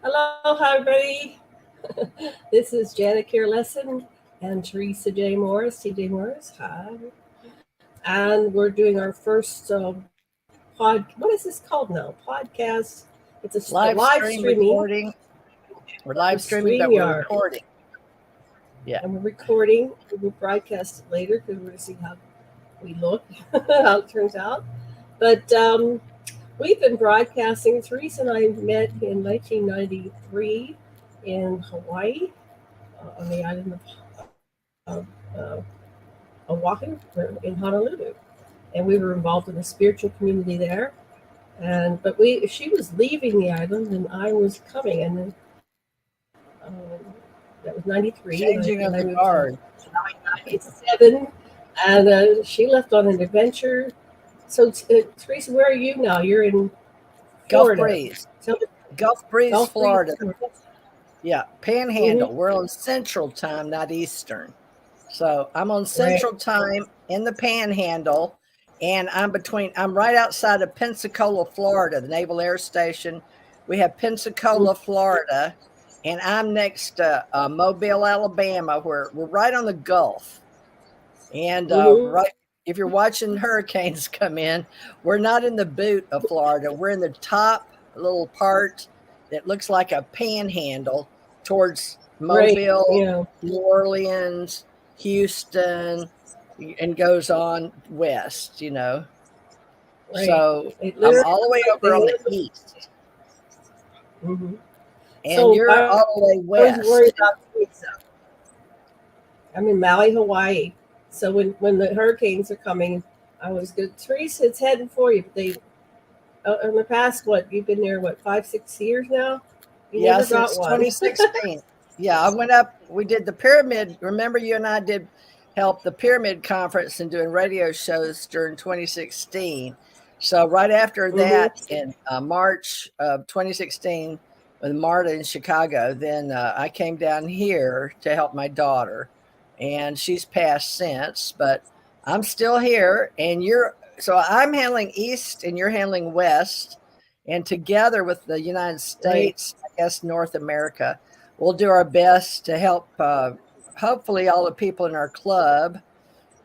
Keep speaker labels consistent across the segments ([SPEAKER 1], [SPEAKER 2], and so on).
[SPEAKER 1] Hello, hi everybody. This is Janet Care Lessin and Theresa J. Morris, TJ Morris. Hi. And we're doing our first what is this called now? Podcast. It's a
[SPEAKER 2] Live
[SPEAKER 1] live
[SPEAKER 2] stream
[SPEAKER 1] streaming.
[SPEAKER 2] recording. We're live
[SPEAKER 1] It's
[SPEAKER 2] streaming, but we're
[SPEAKER 1] Streamyard.
[SPEAKER 2] recording. Yeah.
[SPEAKER 1] And we're recording. We'll broadcast it later because we're going to see how we look, how it turns out. But we've been broadcasting. Theresa and I met in 1993 in Hawaii, on the island of Oahu, in Honolulu, and we were involved in a spiritual community there. And but she was leaving the island, and I was coming, and then that was '93,
[SPEAKER 2] Changing
[SPEAKER 1] and
[SPEAKER 2] of
[SPEAKER 1] I
[SPEAKER 2] the
[SPEAKER 1] moved
[SPEAKER 2] guard.
[SPEAKER 1] to '97, and she left on an adventure. So, Theresa, where are you now? You're in
[SPEAKER 2] Gulf
[SPEAKER 1] Florida.
[SPEAKER 2] Breeze. Gulf Breeze, Florida. Yeah, Panhandle. We're on Central Time, not Eastern. So I'm on Central Time in the Panhandle, and I'm right outside of Pensacola, Florida, the Naval Air Station. We have Pensacola, Florida, and I'm next to Mobile, Alabama, where we're right on the Gulf. And right, if you're watching hurricanes come in, we're not in the boot of Florida. We're in the top little part that looks like a panhandle towards Mobile, New Orleans, Houston, and goes on west, So I'm all the way over on the east.
[SPEAKER 1] Mm-hmm.
[SPEAKER 2] And so you're all the way west.
[SPEAKER 1] I was worried about Theresa. I'm in Maui, Hawaii. So when the hurricanes are coming, I was good. Theresa, it's heading for you. But they, in the past, you've been there, 5-6 years now?
[SPEAKER 2] Yeah, since 2016. Yeah, I went up. We did the pyramid. Remember, you and I did help the pyramid conference and doing radio shows during 2016. So right after that, in March of 2016, with Marta in Chicago, then I came down here to help my daughter, and she's passed since. But I'm still here, and so I'm handling east, and you're handling west. And together with the United States, I guess North America, we'll do our best to help, hopefully, all the people in our club,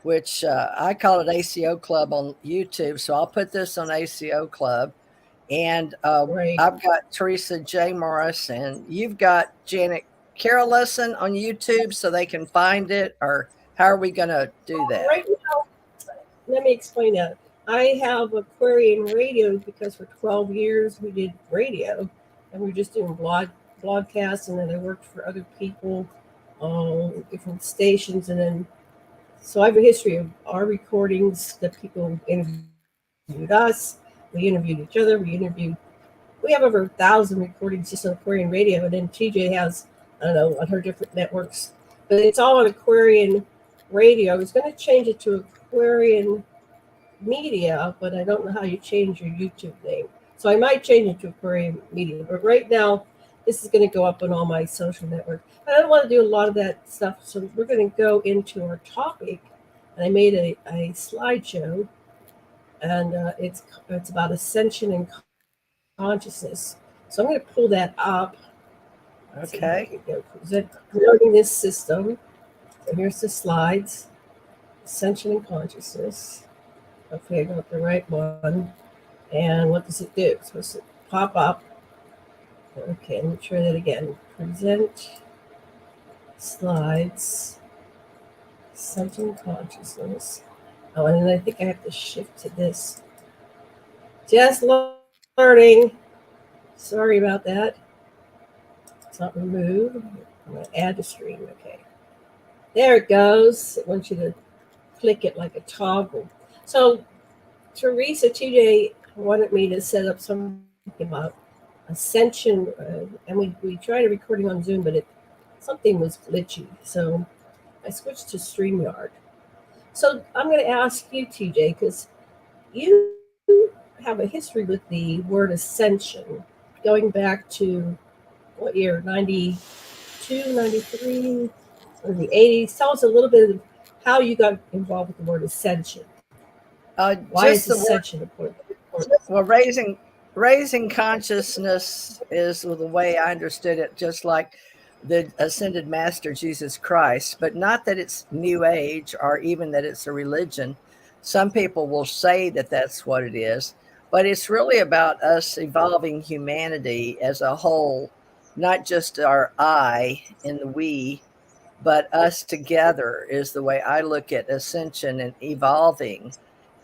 [SPEAKER 2] which I call it ACO Club on YouTube. So I'll put this on ACO Club. And I've got Theresa J. Morris, and you've got Janet Carol Lessin on YouTube, so they can find it. Or how are we going to do that?
[SPEAKER 1] Right now, let me explain that. I have Aquarian Radio because for 12 years we did radio, and we were just doing broadcasts, and then I worked for other people on different stations, and then so I have a history of our recordings that people interviewed us, we interviewed each other, we have over 1,000 recordings just on Aquarian Radio, and then TJ has, I don't know, on her different networks, but it's all on Aquarian Radio. I was going to change it to Aquarian Media, but I don't know how you change your YouTube name. So I might change it to Aquarian Media. But right now, this is going to go up on all my social networks. I don't want to do a lot of that stuff, so we're going to go into our topic. And I made a slideshow, and it's about ascension and consciousness. So I'm going to pull that up.
[SPEAKER 2] Okay.
[SPEAKER 1] Learning this system. So here's the slides. Ascension and consciousness. Okay, I got the right one. And what does it do? It's supposed to pop up. Okay, let me try that again. Present slides. Ascension consciousness. Oh, and then I think I have to shift to this. Just learning. Sorry about that. It's not remove. I'm going to add the stream. Okay. There it goes. It wants you to click it like a toggle. So Theresa TJ wanted me to set up something about Ascension, and we tried a recording on Zoom, but something was glitchy. So I switched to Streamyard. So I'm going to ask you, TJ, because you have a history with the word ascension, going back to what year, 92, 93, or the 80s. Tell us a little bit of how you got involved with the word ascension. Why is ascension important?
[SPEAKER 2] Well, raising raising consciousness is the way I understood it, just like the ascended master Jesus Christ, but not that it's new age or even that it's a religion. Some people will say that that's what it is, but it's really about us evolving humanity as a whole, not just our I and the we, but us together is the way I look at ascension and evolving.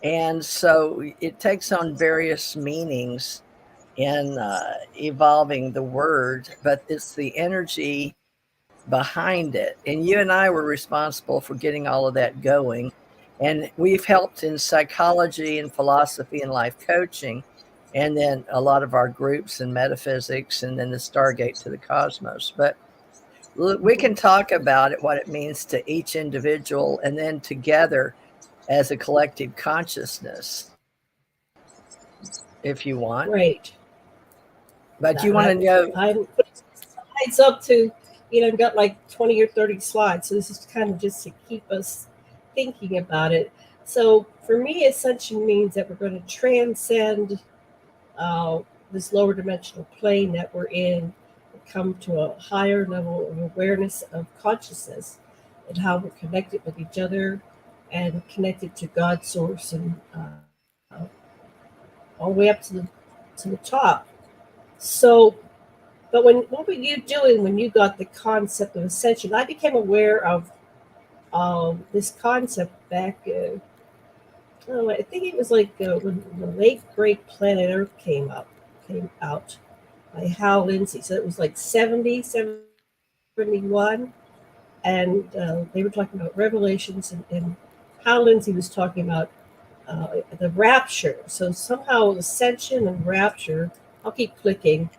[SPEAKER 2] And so it takes on various meanings in evolving the word, but it's the energy behind it. And you and I were responsible for getting all of that going. And we've helped in psychology and philosophy and life coaching, and then a lot of our groups in metaphysics, and then the Stargate to the cosmos. But we can talk about it, what it means to each individual, and then together as a collective consciousness, if you want.
[SPEAKER 1] Great.
[SPEAKER 2] But you want to know.
[SPEAKER 1] I'm putting slides up to, I've got like 20 or 30 slides. So this is kind of just to keep us thinking about it. So for me, ascension means that we're going to transcend this lower dimensional plane that we're in, come to a higher level of awareness of consciousness and how we're connected with each other and connected to God's source, and all the way up to the top. So, but what were you doing when you got the concept of ascension? I became aware of this concept back. I think it was like when the late great Planet Earth came out by Hal Lindsey. So it was like 70, 71, and they were talking about revelations, and Hal Lindsey was talking about the rapture. So somehow ascension and rapture, I'll keep clicking,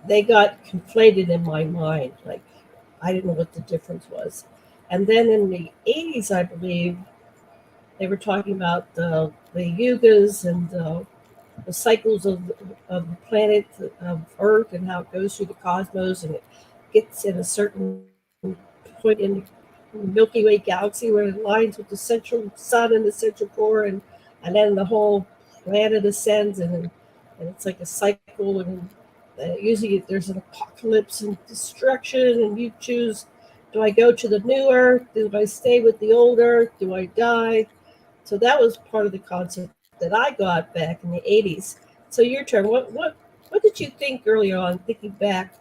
[SPEAKER 1] they got conflated in my mind. Like, I didn't know what the difference was. And then in the 80s, I believe, they were talking about the yugas and the cycles of the planet, of Earth, and how it goes through the cosmos, and it gets in a certain point in the Milky Way galaxy where it aligns with the central sun and the central core, and then the whole planet ascends, and it's like a cycle, and usually there's an apocalypse and destruction, and you choose, do I go to the new Earth? Do I stay with the old Earth? Do I die? So that was part of the concept that I got back in the 80s. So your turn. What did you think early on, thinking back?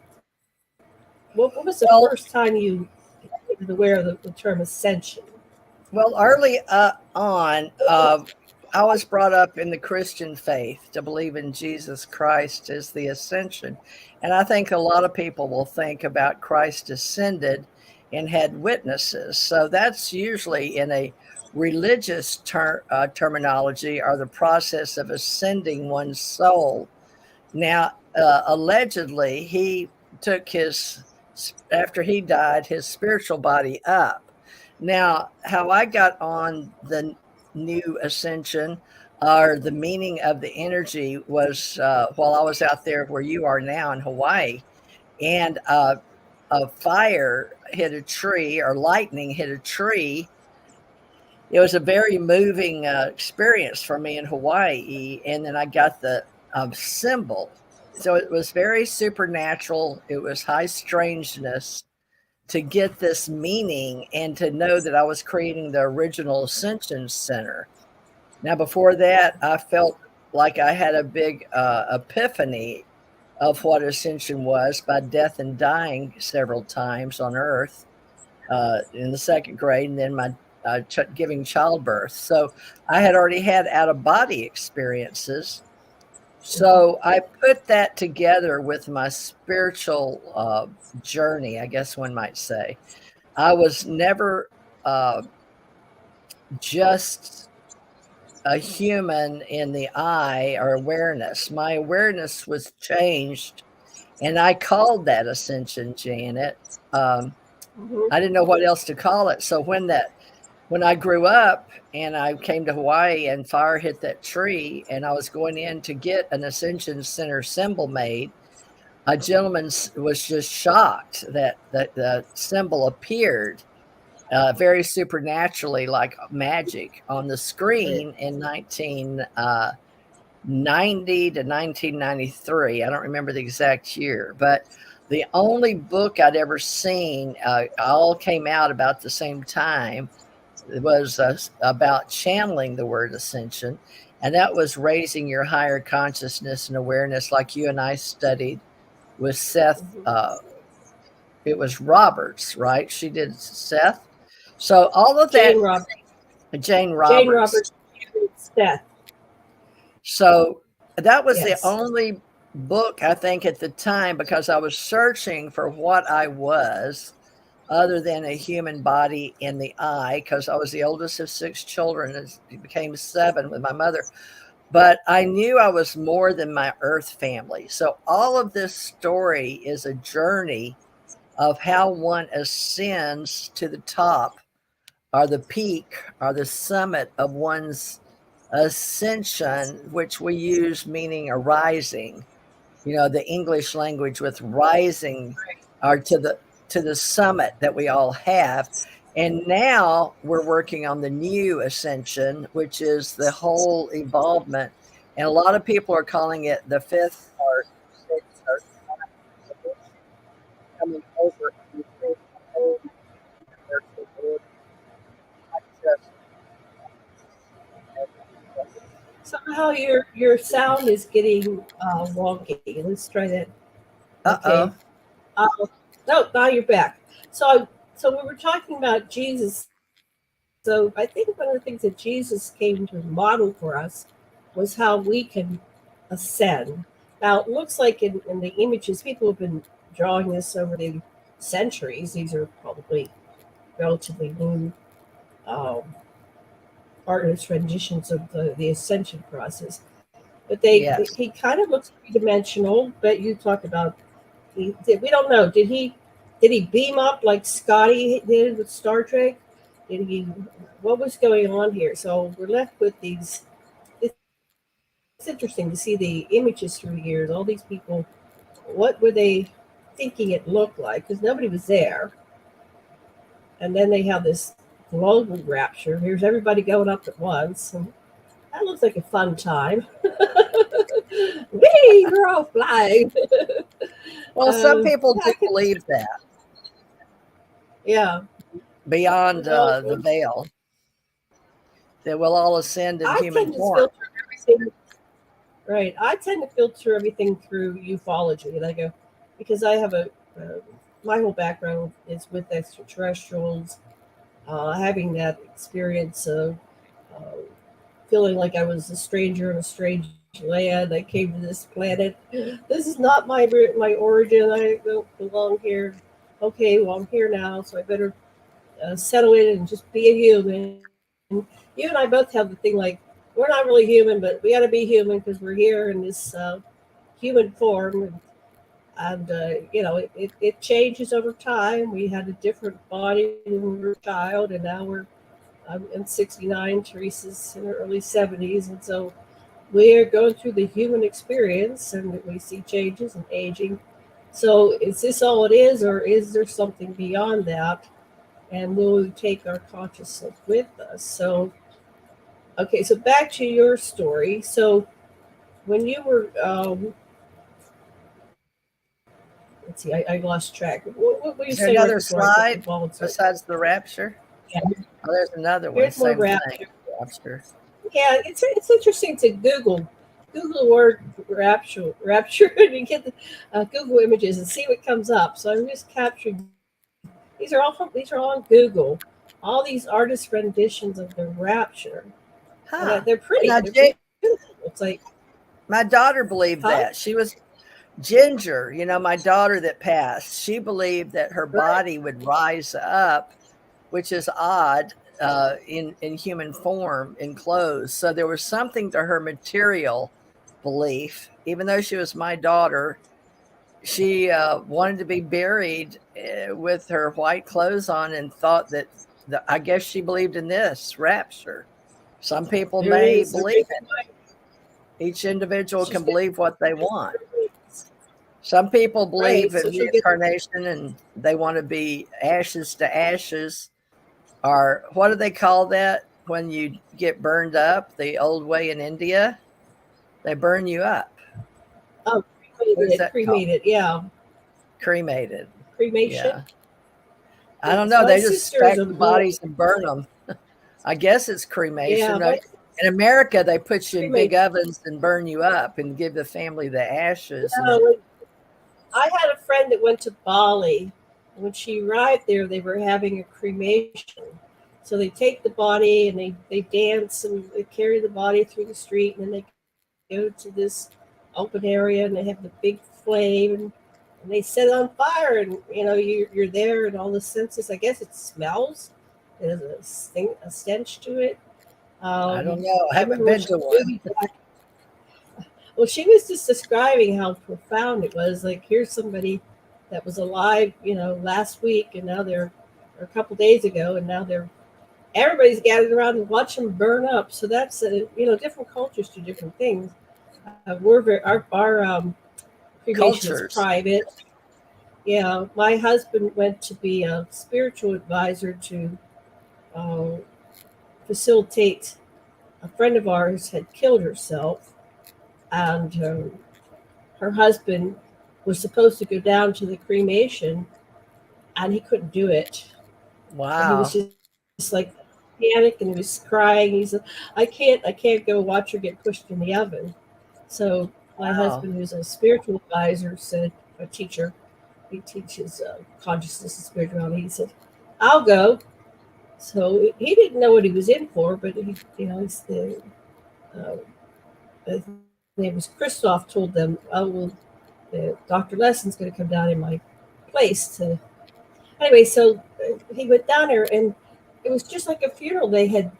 [SPEAKER 1] What was the first time you were aware of the term ascension?
[SPEAKER 2] Well, early on, I was brought up in the Christian faith to believe in Jesus Christ as the ascension. And I think a lot of people will think about Christ ascended and had witnesses. So that's usually in a religious terminology, or the process of ascending one's soul. Now, allegedly, he took after he died, his spiritual body up. Now, how I got on the new ascension, or the meaning of the energy, was while I was out there where you are now in Hawaii, and a fire hit a tree, or lightning hit a tree. It was a very moving experience for me in Hawaii. And then I got the symbol. So it was very supernatural. It was high strangeness to get this meaning and to know that I was creating the original Ascension Center. Now, before that, I felt like I had a big epiphany of what Ascension was by death and dying several times on Earth in the second grade, and then my giving childbirth. So I had already had out-of-body experiences. So I put that together with my spiritual journey, I guess one might say. I was never just a human in the eye or awareness. My awareness was changed, and I called that ascension, Janet. I didn't know what else to call it. So when I grew up and I came to Hawaii and fire hit that tree, and I was going in to get an Ascension Center symbol made, a gentleman was just shocked that the symbol appeared very supernaturally, like magic, on the screen in 1990 to 1993. I don't remember the exact year, but the only book I'd ever seen, all came out about the same time. It was about channeling the word ascension, and that was raising your higher consciousness and awareness, like you and I studied with Seth. It was Roberts, right? She did Seth. So all of that.
[SPEAKER 1] Jane Roberts.
[SPEAKER 2] Jane
[SPEAKER 1] Jane
[SPEAKER 2] Roberts.
[SPEAKER 1] Roberts. Seth.
[SPEAKER 2] So that was
[SPEAKER 1] Yes.
[SPEAKER 2] the only book, I think, at the time, because I was searching for what I was other than a human body in the eye, because I was the oldest of 6 children and became 7 with my mother. But I knew I was more than my earth family. So all of this story is a journey of how one ascends to the top, or the peak, or the summit of one's ascension, which we use meaning arising. You know, the English language with rising, or to the summit that we all have. And now we're working on the new ascension, which is the whole evolvement. And a lot of people are calling it the 5th or 6th or 7th coming over.
[SPEAKER 1] Somehow your sound is getting wonky. Let's try that. Okay. No, now you're back. So we were talking about Jesus. So I think one of the things that Jesus came to model for us was how we can ascend. Now it looks like in the images, people have been drawing this over the centuries. These are probably relatively new artist renditions of the ascension process. But he kind of looks 3-dimensional. But you talked about we don't know. Did he beam up like Scotty did with Star Trek? Did he? What was going on here? So we're left with these. It's interesting to see the images through the years. All these people, what were they thinking it looked like? Because nobody was there. And then they have this global rapture. Here's everybody going up at once, and that looks like a fun time. Whee! We're all flying.
[SPEAKER 2] Well, some people do believe that.
[SPEAKER 1] Yeah.
[SPEAKER 2] Beyond the veil, that we'll all ascend in human form.
[SPEAKER 1] Right. I tend to filter everything through ufology, and I go because I have my whole background is with extraterrestrials, having that experience of feeling like I was a stranger in a strange land. I came to this planet. This is not my origin. I don't belong here. Okay, well, I'm here now, so I better settle in and just be a human. And you and I both have the thing like, we're not really human, but we got to be human because we're here in this human form. And it changes over time. We had a different body when we were a child, and now I'm in 69, Theresa's in her early 70s. And so we're going through the human experience, and we see changes and aging. So is this all it is, or is there something beyond that? And will we take our consciousness with us? So, okay, so back to your story. So when you were, let's see, I lost track. What were you saying?
[SPEAKER 2] Another slide besides the rapture?
[SPEAKER 1] Yeah.
[SPEAKER 2] Oh, there's another one.
[SPEAKER 1] Here's more
[SPEAKER 2] rapture.
[SPEAKER 1] Yeah, it's interesting to Google the word rapture, and you get the Google images and see what comes up. So I'm just capturing. These are all on Google. All these artist renditions of the rapture. They're pretty. It's like
[SPEAKER 2] my daughter believed that. She was Ginger, my daughter that passed. She believed that her body would rise up, which is odd, in human form in clothes. So there was something to her material belief. Even though she was my daughter, she wanted to be buried with her white clothes on, and thought that I guess she believed in this rapture. Some people may believe it. Each individual can believe what they want. Some people believe in reincarnation, and they want to be ashes to ashes. Or what do they call that when you get burned up? The old way in India, They burn you up.
[SPEAKER 1] Oh, cremated, yeah.
[SPEAKER 2] Cremated.
[SPEAKER 1] Cremation.
[SPEAKER 2] Yeah. I don't know.
[SPEAKER 1] My
[SPEAKER 2] They just
[SPEAKER 1] sisters
[SPEAKER 2] stack the bodies and burn them. I guess it's cremation.
[SPEAKER 1] Yeah,
[SPEAKER 2] In America, they put you in big
[SPEAKER 1] cremation.
[SPEAKER 2] ovens and burn you up and give the family the ashes.
[SPEAKER 1] I had a friend that went to Bali. When she arrived there, they were having a cremation. So they take the body and they dance and they carry the body through the street, and then they go to this open area and they have the big flame and they set it on fire, and you're there and all the senses. I guess it smells. There's a stench to it.
[SPEAKER 2] I don't know. I haven't been to one.
[SPEAKER 1] Well, she was just describing how profound it was. Like, here's somebody that was alive, last week, and now or a couple days ago, and now everybody's gathered around and watch them burn up. So that's different cultures do different things. Our cremation is private. Yeah, my husband went to be a spiritual advisor to facilitate. A friend of ours had killed herself, and her husband was supposed to go down to the cremation, and he couldn't do it.
[SPEAKER 2] Wow.
[SPEAKER 1] And he was just like panic, and he was crying. He said, I can't go watch her get pushed in the oven. So my husband, who's a spiritual advisor, said, a teacher, he teaches consciousness and spirituality, he said, I'll go. So he didn't know what he was in for, but his name was Christoph, told them, Dr. Lessin's going to come down in my place. Anyway, so he went down there, and it was just like a funeral. They had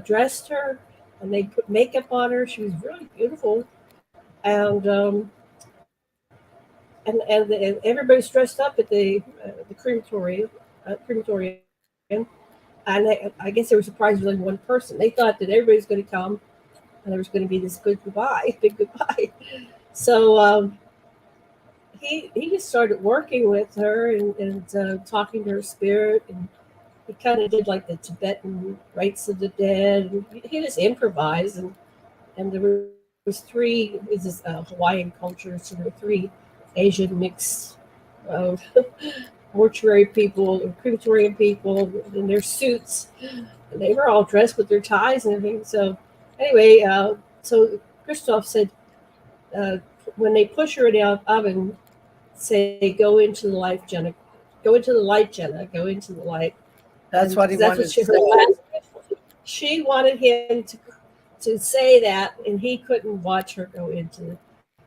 [SPEAKER 1] dressed her, and they put makeup on her. She was really beautiful, and everybody's dressed up at the crematorium. And I guess they were surprised with only one person. They thought that everybody was going to come, and there was going to be this big goodbye. So he just started working with her and talking to her spirit, and he kind of did like the Tibetan rites of the dead. And he just improvised, and there was three. This is Hawaiian culture, so there were three Asian mixed mortuary people, crematorium people in their suits. And they were all dressed with their ties and everything. So anyway, so Christoph said, when they push her in the oven, say, go into the light, Jenna. Go into the light, Jenna. Go into the light.
[SPEAKER 2] That's what he wanted to say.
[SPEAKER 1] She wanted him to say that, and he couldn't watch her go into it.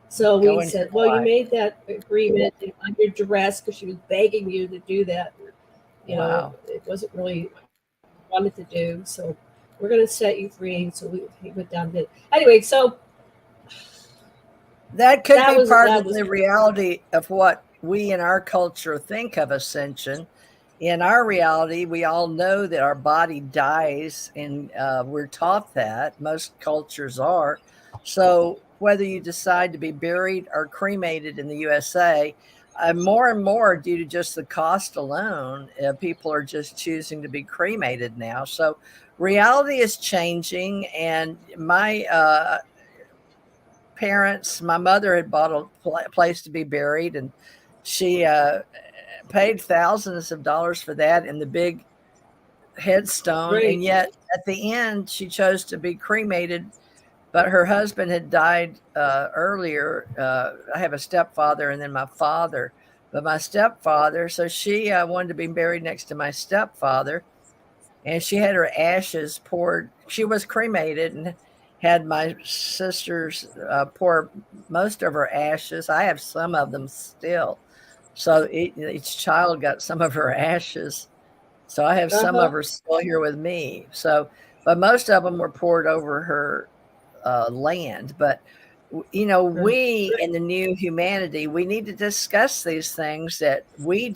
[SPEAKER 1] So we said, well, you made that agreement under duress because she was begging you to do that. It wasn't really what you wanted to do. So we're going to set you free. So he went down and did it. Anyway, so
[SPEAKER 2] that could be part of the reality of what we in our culture think of ascension. In our reality, we all know that our body dies, and we're taught that. Most cultures are. So whether you decide to be buried or cremated in the USA, more and more, due to just the cost alone, people are just choosing to be cremated now. So reality is changing, and my parents, my mother had bought a place to be buried, and she paid thousands of dollars for that and the big headstone. Right. And yet at the end, she chose to be cremated, but her husband had died earlier. I have a stepfather and then my father, but my stepfather, so she wanted to be buried next to my stepfather, and she had her ashes poured. She was cremated and had my sisters pour most of her ashes. I have some of them still. So each child got some of her ashes. So I have some of her still here with me. So, but most of them were poured over her land. But, we in the new humanity, we need to discuss these things that we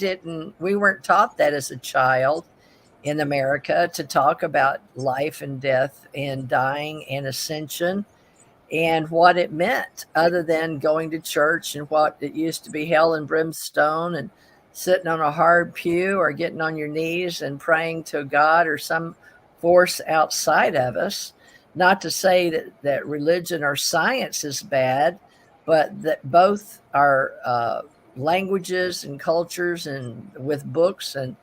[SPEAKER 2] weren't taught that as a child in America, to talk about life and death and dying and ascension and what it meant, other than going to church and what it used to be hell and brimstone and sitting on a hard pew or getting on your knees and praying to God or some force outside of us. Not to say that religion or science is bad, but that both are languages and cultures, and with books and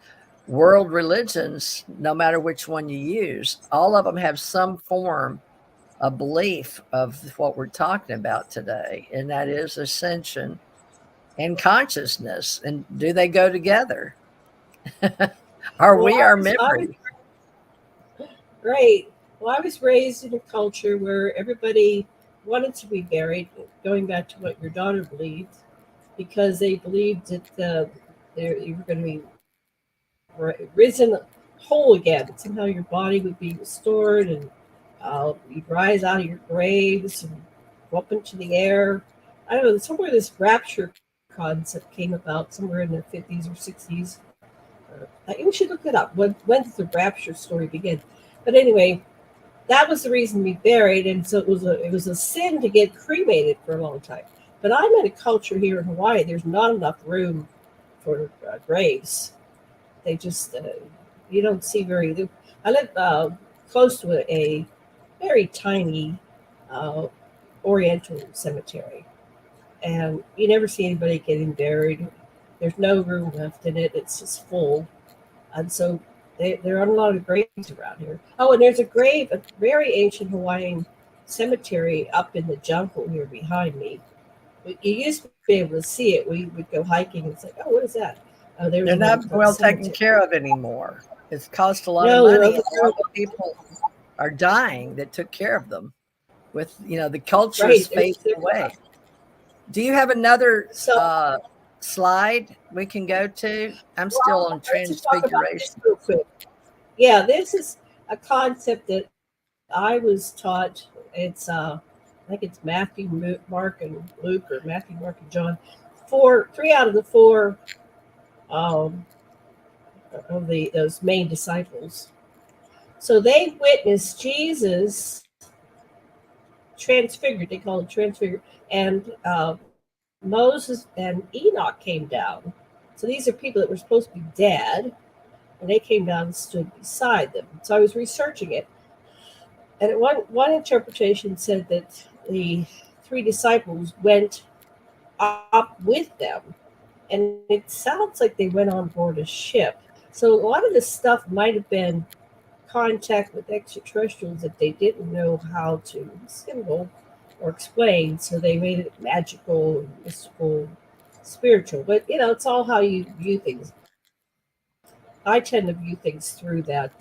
[SPEAKER 2] world religions, no matter which one you use, all of them have some form of belief of what we're talking about today, and that is ascension and consciousness. And do they go together? Are
[SPEAKER 1] Well,
[SPEAKER 2] we our memory?
[SPEAKER 1] Right. Well, I was raised in a culture where everybody wanted to be buried, going back to what your daughter believed, because they believed that you were going to be risen whole again. Somehow your body would be restored, and you'd rise out of your graves and go up into the air. I don't know, somewhere this rapture concept came about, somewhere in the 50s or 60s. You should look it up. When did the rapture story begin? But anyway, that was the reason to be buried, and so it was a sin to get cremated for a long time. But I'm in a culture here in Hawaii. There's not enough room for graves. They just you don't see very. I live close to a very tiny Oriental cemetery, and you never see anybody getting buried. There's no room left in it. It's just full, and so there are a lot of graves around here. Oh, and there's a very ancient Hawaiian cemetery up in the jungle here behind me. You used to be able to see it. We would go hiking and say, "Oh, what is that?" Oh,
[SPEAKER 2] They're not well taken care of anymore. It's cost a lot of money. A lot of people are dying that took care of them. With the culture is fading away. Do you have another slide we can go to? I'm still on transfiguration.
[SPEAKER 1] Real quick. Yeah, this is a concept that I was taught. It's I think it's Matthew, Mark, and Luke, or Matthew, Mark, and John. Three out of the four of those main disciples. So they witnessed Jesus transfigured. They call it transfigured, and Moses and Enoch came down. So these are people that were supposed to be dead, and they came down and stood beside them. So I was researching it, and one interpretation said that the three disciples went up with them, and it sounds like they went on board a ship. So a lot of this stuff might have been contact with extraterrestrials that they didn't know how to symbol or explain, so they made it magical, mystical, spiritual. But it's all how you view things. I tend to view things through that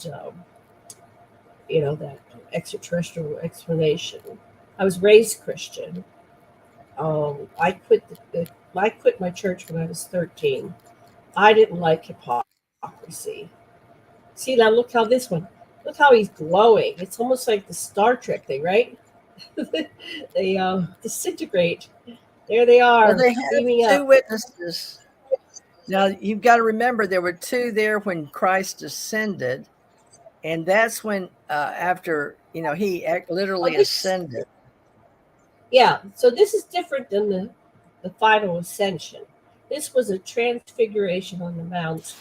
[SPEAKER 1] that extraterrestrial explanation. I was raised Christian. I quit my church when I was 13. I didn't like hypocrisy. See, now look how he's glowing. It's almost like the Star Trek thing, right? They disintegrate. There they are.
[SPEAKER 2] Well, they have two witnesses. Now, you've got to remember there were two there when Christ ascended, and that's when after he literally ascended.
[SPEAKER 1] Yeah, so this is different than the final ascension. This was a transfiguration on the mount,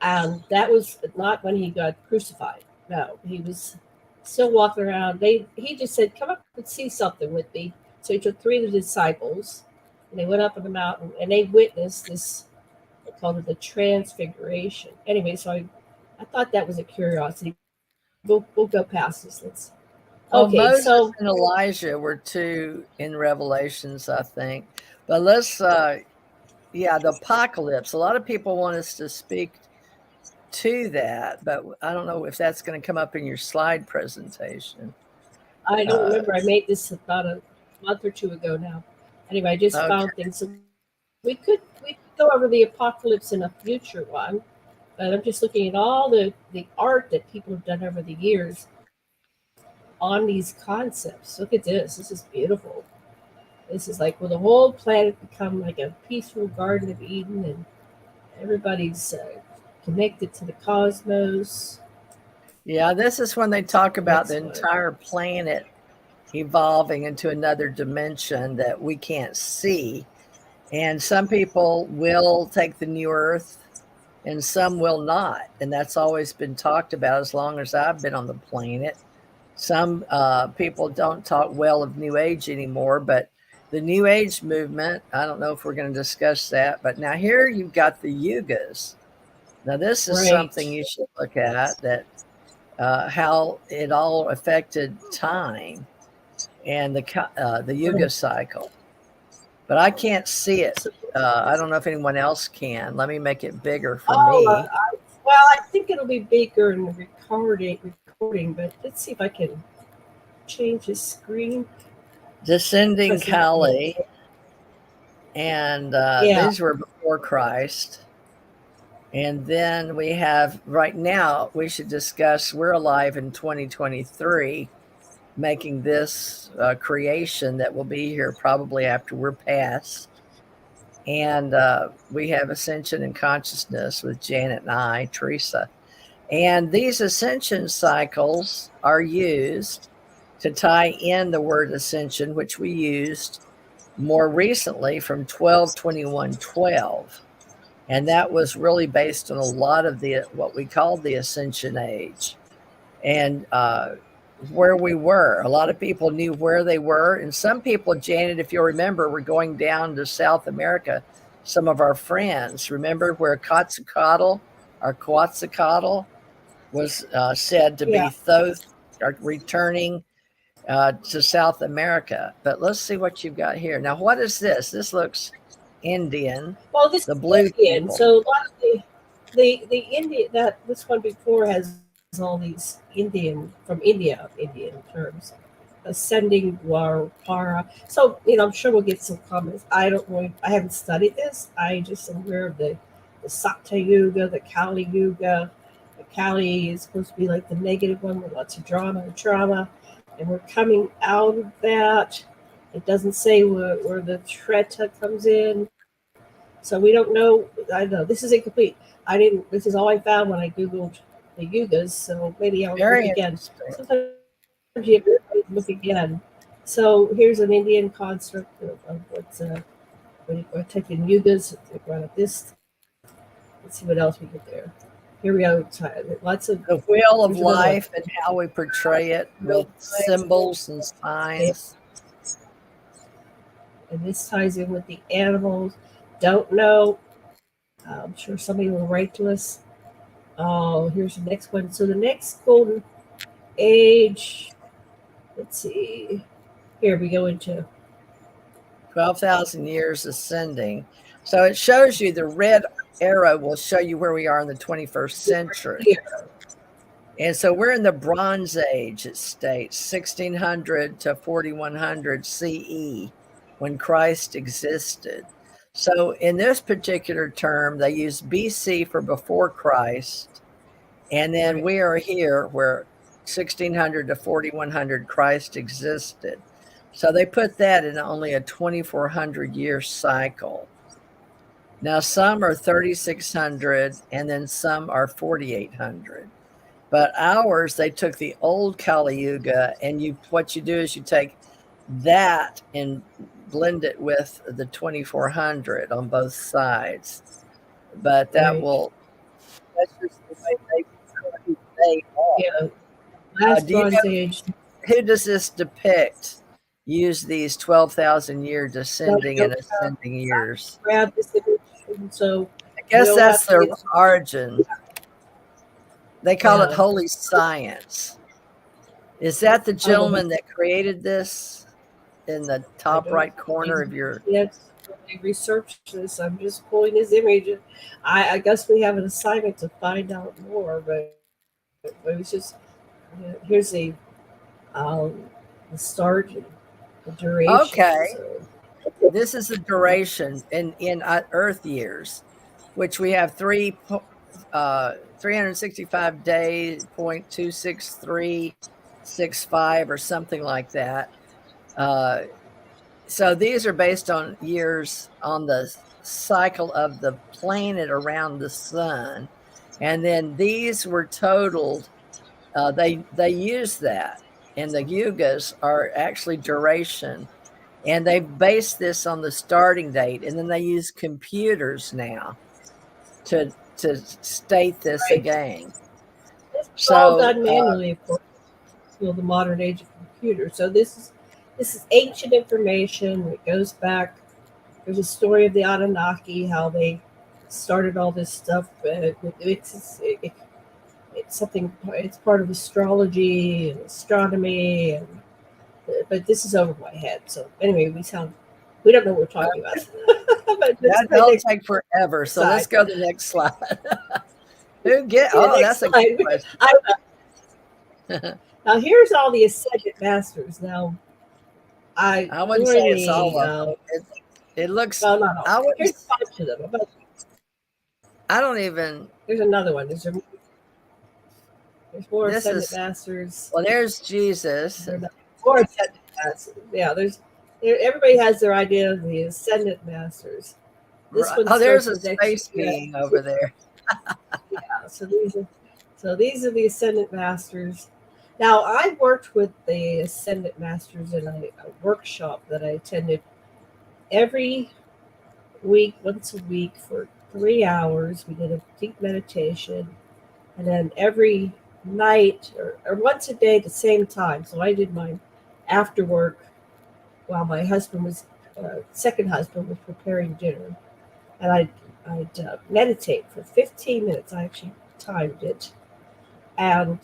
[SPEAKER 1] and that was not when he got crucified. No, he was still walking around. He just said, "Come up and see something with me." So he took three of the disciples, and they went up on the mountain, and they witnessed this. They called it the transfiguration. Anyway, so I thought that was a curiosity. We'll go past this.
[SPEAKER 2] Okay, Moses and Elijah were two in Revelations, I think. But let's, the apocalypse. A lot of people want us to speak to that, but I don't know if that's going to come up in your slide presentation.
[SPEAKER 1] I don't remember. I made this about a month or two ago now. Anyway, I just found things. So we could go over the apocalypse in a future one, but I'm just looking at all the art that people have done over the years on these concepts. Look at this. This is beautiful. This is like, will the whole planet become like a peaceful Garden of Eden, and everybody's connected to the cosmos?
[SPEAKER 2] Yeah, this is when they talk about the entire planet evolving into another dimension that we can't see. And some people will take the new Earth and some will not. And that's always been talked about as long as I've been on the planet. Some people don't talk well of New Age anymore, but the New Age movement, I don't know if we're going to discuss that, but now here you've got the yugas. Now this is something you should look at, that how it all affected time and the yuga cycle. But I can't see it. I don't know if anyone else can. Let me make it bigger for me.
[SPEAKER 1] Well, I think it'll be bigger in the recording, but let's see if I can change the screen.
[SPEAKER 2] Descending Kali, and these were before Christ. And then we have, right now, we should discuss, we're alive in 2023, making this creation that will be here probably after we're past. And we have Ascension and Consciousness with Janet and I, Theresa. And these ascension cycles are used to tie in the word ascension, which we used more recently from 12/21/12. And that was really based on a lot of the what we called the Ascension Age. And where we were. A lot of people knew where they were. And some people, Janet, if you remember, were going down to South America. Some of our friends, remember where Quetzalcoatl was said to be Thoth, returning to South America. But let's see what you've got here. Now, what is this? This looks Indian.
[SPEAKER 1] Well, this
[SPEAKER 2] the blue
[SPEAKER 1] is Indian. People. So a lot of the Indian, that this one before has all these Indian terms, ascending Para. So I'm sure we'll get some comments. I haven't studied this. I just am aware of the Satya Yuga, the Kali Yuga. The Kali is supposed to be like the negative one with lots of drama and trauma, and we're coming out of that. It doesn't say where the Treta comes in, so we don't know. I know this is incomplete. This is all I found when I googled the yugas, so maybe I'll look again. Sometimes you have to look again. So here's an Indian construct of what's we're taking yugas. Run at this. Let's see what else we get there. Here we go. Lots of
[SPEAKER 2] the wheel of life and how we portray it with symbols and signs.
[SPEAKER 1] And this ties in with the animals. Don't know. I'm sure somebody will write to us. Oh, here's the next one. So the next golden age, let's see. Here we go into
[SPEAKER 2] 12,000 years ascending. So it shows you the red arrow will show you where we are in the 21st century. And so we're in the Bronze Age, it states, 1600 to 4100 CE, when Christ existed. So in this particular term, they use BC for before Christ. And then we are here where 1600 to 4100 Christ existed. So they put that in only a 2400 year cycle. Now some are 3600 and then some are 4800. But ours, they took the old Kali Yuga, and what you do is you take that and blend it with the 2400 on both sides. But that that's just the way they are.
[SPEAKER 1] Yeah. Last Bronze Age.
[SPEAKER 2] Who does this depict? Use these 12,000 year descending and ascending years.
[SPEAKER 1] Grab this image, so
[SPEAKER 2] I guess that's their origin. They call it holy science. Is that the gentleman that created this? In the top right corner of your...
[SPEAKER 1] Yes, I researched this. I'm just pulling his image. I guess we have an assignment to find out more, but it was just... here's the start, the duration.
[SPEAKER 2] Okay. So. This is the duration in Earth years, which we have 365 days, 0.26365 or something like that. So these are based on years on the cycle of the planet around the sun. And then these were totaled. They use that. And the yugas are actually duration. And they base this on the starting date. And then they use computers now to state this again.
[SPEAKER 1] It's all done manually, of course. the modern age of computers. So this is ancient information. It goes back. There's a story of the Anunnaki, how they started all this stuff. It's something. It's part of astrology and astronomy, but this is over my head. So anyway, we don't know what we're talking about. But
[SPEAKER 2] That'll take forever. So let's go to the next slide. That's a good question.
[SPEAKER 1] Now here's all the ascended masters. Now I
[SPEAKER 2] wouldn't say it's all of them. It looks.
[SPEAKER 1] Well, not all. Here's a bunch of them.
[SPEAKER 2] I don't even.
[SPEAKER 1] There's another one. There's more ascended masters.
[SPEAKER 2] Well, there's Jesus.
[SPEAKER 1] More ascended masters. Yeah, everybody has their idea of the ascended masters.
[SPEAKER 2] This one there's a space being over there.
[SPEAKER 1] Yeah, so these are the ascended masters. Now, I worked with the ascended masters in a workshop that I attended every week, once a week for 3 hours. We did a deep meditation, and then every night or once a day at the same time. So I did mine after work while my husband was, second husband was preparing dinner, and I'd meditate for 15 minutes. I actually timed it, and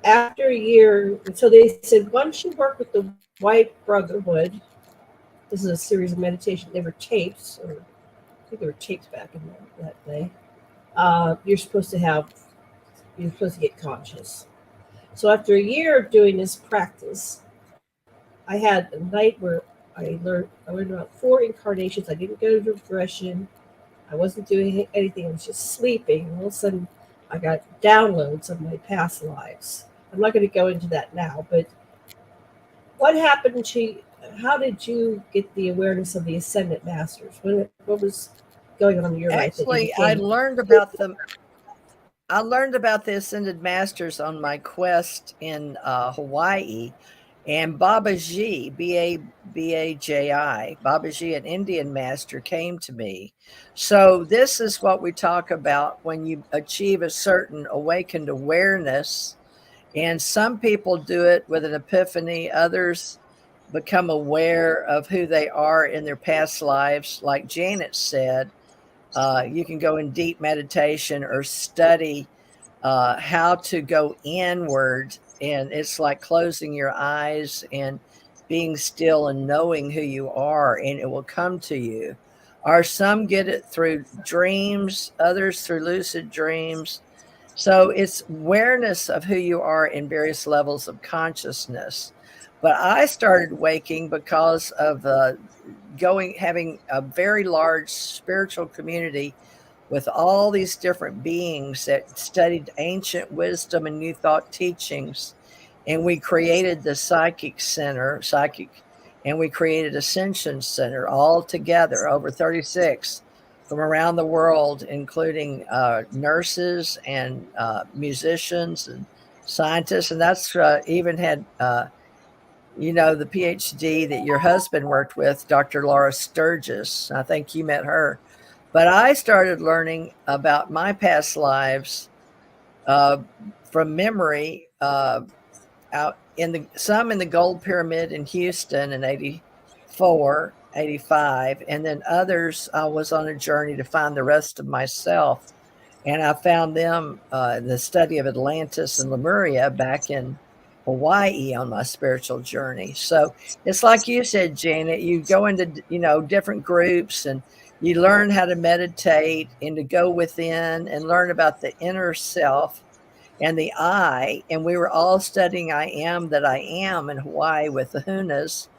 [SPEAKER 1] after a year, so they said, once you work with the White Brotherhood, this is a series of meditation. They were tapes, or I think they were tapes back in that day. You're supposed to get conscious. So after a year of doing this practice, I had a night where I learned about 4 incarnations. I didn't go to regression. I wasn't doing anything. I was just sleeping. And all of a sudden, I got downloads of my past lives. I'm not going to go into that now, but what happened how did you get the awareness of the Ascendant Masters? What was going on in your life?
[SPEAKER 2] Actually, I learned about them. I learned about the Ascended Masters on my quest in Hawaii, and Babaji, B-A-B-A-J-I, Babaji, an Indian master, came to me. So this is what we talk about when you achieve a certain awakened awareness. And some people do it with an epiphany. Others become aware of who they are in their past lives. Like Janet said, you can go in deep meditation or study how to go inward. And it's like closing your eyes and being still and knowing who you are, and it will come to you. Or some get it through dreams, others through lucid dreams. So it's awareness of who you are in various levels of consciousness. But I started waking because of having a very large spiritual community with all these different beings that studied ancient wisdom and new thought teachings. And we created the Psychic, and we created Ascension Center all together, over 36 from around the world, including nurses and musicians and scientists. And that's even had, the PhD that your husband worked with, Dr. Laura Sturgis. I think you met her. But I started learning about my past lives from memory out some in the Gold Pyramid in Houston in 84, 85, and then others I was on a journey to find the rest of myself. And I found them in the study of Atlantis and Lemuria back in Hawaii on my spiritual journey. So it's like you said, Janet, you go into, different groups and you learn how to meditate and to go within and learn about the inner self and the I. And we were all studying I am that I am in Hawaii with the Hunas.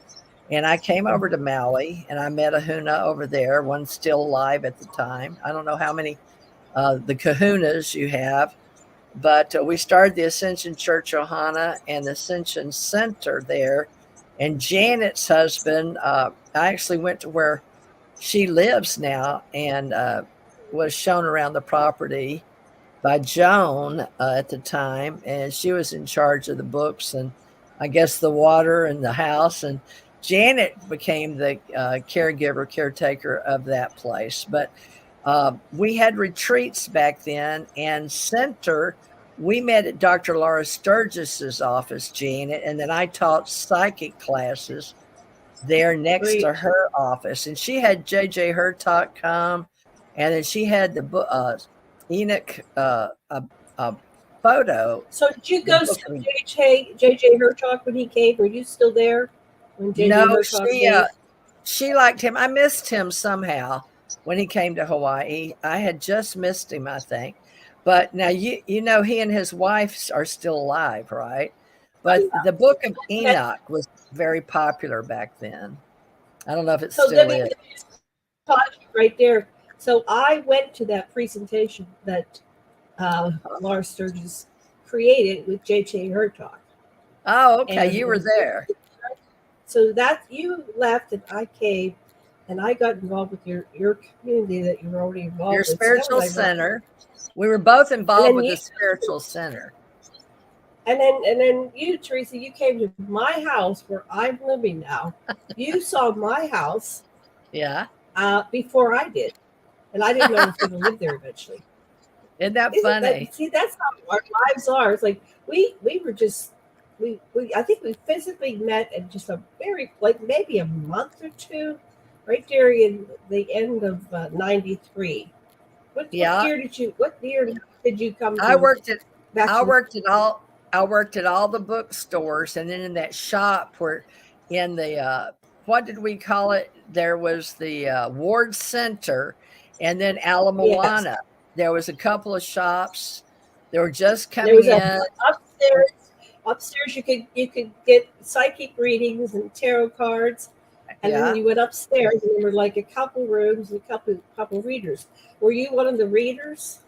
[SPEAKER 2] And I came over to Maui and I met a Huna over there, one still alive at the time. I don't know how many the kahunas you have, but we started the Ascension Church Ohana and the Ascension Center there. And Janet's husband, I actually went to where she lives now and was shown around the property by Joan at the time. And she was in charge of the books and I guess the water and the house. And Janet became the caretaker of that place. But we had retreats back then, and Center we met at Dr. Laura Sturgis's office, Jean, and then I taught psychic classes there next to her office. And she had JJ Hurtak come, and then she had the Enoch a photo.
[SPEAKER 1] So did you go see JJ Hurtak when he came? Were you still there when JJ Hurtak came?
[SPEAKER 2] She liked him. I missed him somehow when he came to Hawaii. I had just missed him, I think. But now you know he and his wife are still alive, right? But the Book of Enoch was very popular back then. I don't know if it's still is.
[SPEAKER 1] Right there. So I went to that presentation that Laura Sturgis created with J.J. Hurtak.
[SPEAKER 2] Oh, okay. You were there.
[SPEAKER 1] So that you left and I came and I got involved with your community that you were already involved
[SPEAKER 2] with. Your spiritual center. We were both involved with the spiritual center.
[SPEAKER 1] And then you, Theresa, you came to my house where I'm living now. You saw my house.
[SPEAKER 2] Yeah.
[SPEAKER 1] Before I did. And I didn't know I was going to live there eventually.
[SPEAKER 2] Isn't that funny?
[SPEAKER 1] See, that's how our lives are. It's like we were just I think we physically met at just a very maybe a month or two, right there in the end of '93. What year did you come?
[SPEAKER 2] I worked at all the bookstores, and then in that shop where in the what did we call it? There was the Ward Center, and then Ala Moana. Yes. There was a couple of shops. They were just coming in.
[SPEAKER 1] Upstairs, you could get psychic readings and tarot cards, and then you went upstairs, and there were like a couple rooms and a couple readers. Were you one of the readers?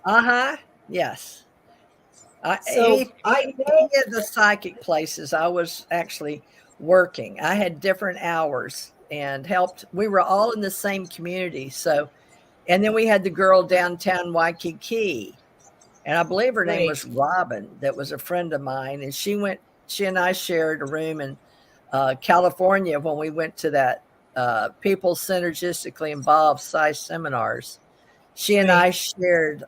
[SPEAKER 2] Yes.
[SPEAKER 1] I
[SPEAKER 2] know the psychic places. I was actually working. I had different hours and helped. We were all in the same community. So, and then we had the girl downtown Waikiki, and I believe her name was Robin. That was a friend of mine, and she and I shared a room in California when we went to that people synergistically involved Psi seminars. She and I shared,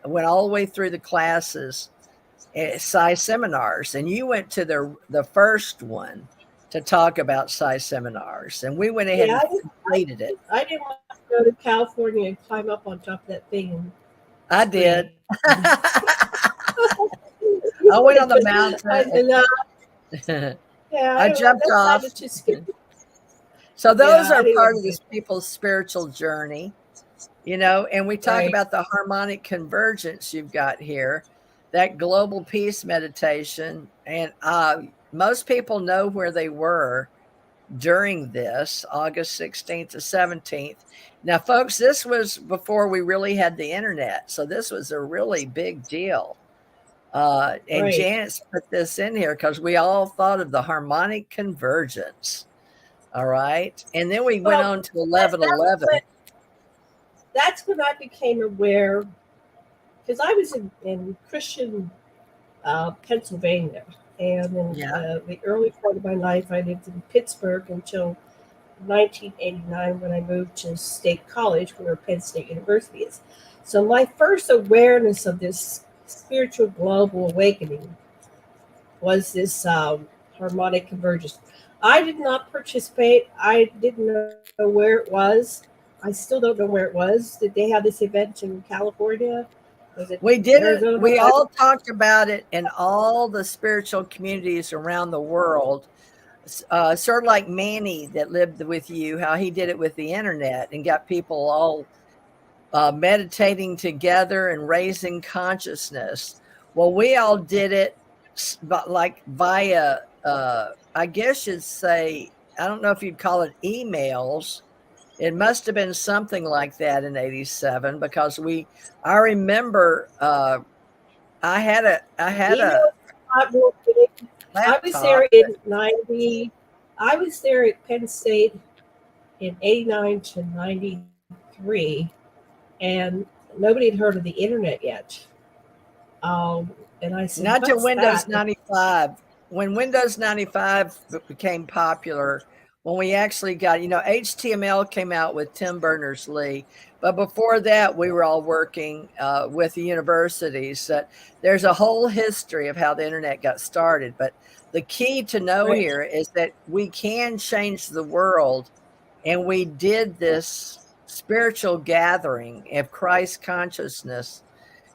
[SPEAKER 2] went all the way through the classes at Psi seminars, and you went to the first one to talk about Psi seminars, and we went ahead and completed it.
[SPEAKER 1] I didn't want to go to California and climb up on top of that thing.
[SPEAKER 2] I did. I went on the mountain. I jumped off. So those are part of this people's spiritual journey, you know, and we talk about the harmonic convergence you've got here, that global peace meditation. And most people know where they were during this August 16th to 17th. Now, folks, this was before we really had the internet. So this was a really big deal. And Janet's put this in here because we all thought of the harmonic convergence. All right. And then we went on to 11/11.
[SPEAKER 1] That's when I became aware, because I was in Christian Pennsylvania. And in the early part of my life, I lived in Pittsburgh until 1989 when I moved to State College, where Penn State University is. So my first awareness of this spiritual global awakening was this harmonic convergence. I did not participate. I didn't know where it was. I still don't know where it was. Did they have this event in California?
[SPEAKER 2] We didn't. We all talked about it in all the spiritual communities around the world. Sort of like Manny that lived with you, how he did it with the internet and got people all meditating together and raising consciousness. Well, we all did it like via, I guess you'd say, I don't know if you'd call it emails. It must have been something like that in 87 because I remember I had a
[SPEAKER 1] I was there in 90. I was there at Penn State in 89 to 93, and nobody had heard of the internet yet. And I said,
[SPEAKER 2] not to Windows 95. When Windows 95 became popular, when we actually got, HTML came out with Tim Berners-Lee, but before that, we were all working with the universities. That there's a whole history of how the internet got started. But the key to know here is that we can change the world, and we did this spiritual gathering of Christ consciousness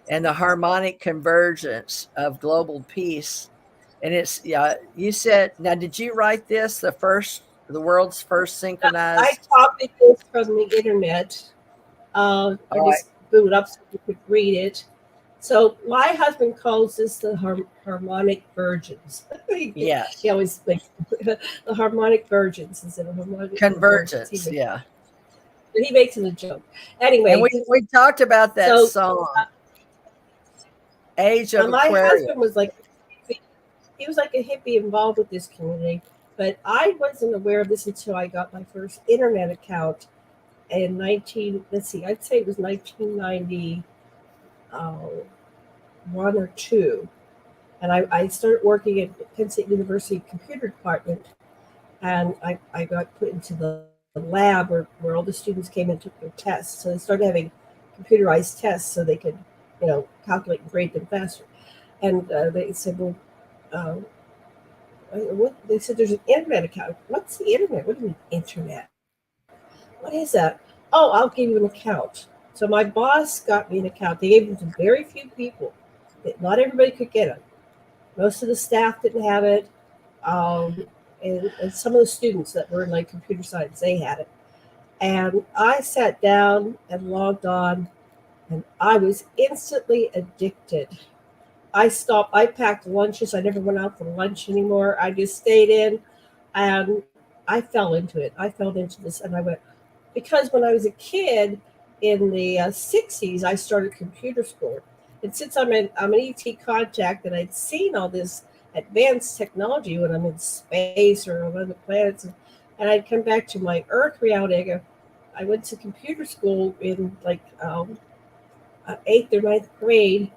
[SPEAKER 2] and the harmonic convergence of global peace. And it's, you said, now, did you write this, the world's first synchronized?
[SPEAKER 1] I copied this from the internet. I just blew it up so you could read it. So my husband calls this the harmonic virgins.
[SPEAKER 2] Yes.
[SPEAKER 1] He always makes the harmonic virgins instead of harmonic
[SPEAKER 2] convergence.
[SPEAKER 1] He makes it a joke. Anyway,
[SPEAKER 2] and we talked about that song, Age of
[SPEAKER 1] my
[SPEAKER 2] Aquarius.
[SPEAKER 1] husband was like, he was like a hippie involved with this community, but I wasn't aware of this until I got my first internet account in I'd say it was 1991 or 2. And I started working at Penn State University computer department, and I got put into the lab where all the students came and took their tests. So they started having computerized tests so they could, calculate and grade them faster. And they said, well, they said there's an internet account. What's the internet? What do you mean internet? What is that? Oh, I'll give you an account. So my boss got me an account. They gave it to very few people. Not everybody could get it. Most of the staff didn't have it. And some of the students that were in like computer science, they had it. And I sat down and logged on, and I was instantly addicted. I packed lunches. I never went out for lunch anymore. I just stayed in, and I fell into it. I fell into this, and I went, because when I was a kid in the 60s, I started computer school. And since I'm an ET contact, and I'd seen all this advanced technology when I'm in space or on other planets, and I'd come back to my Earth reality. I went to computer school in like 8th or 9th grade,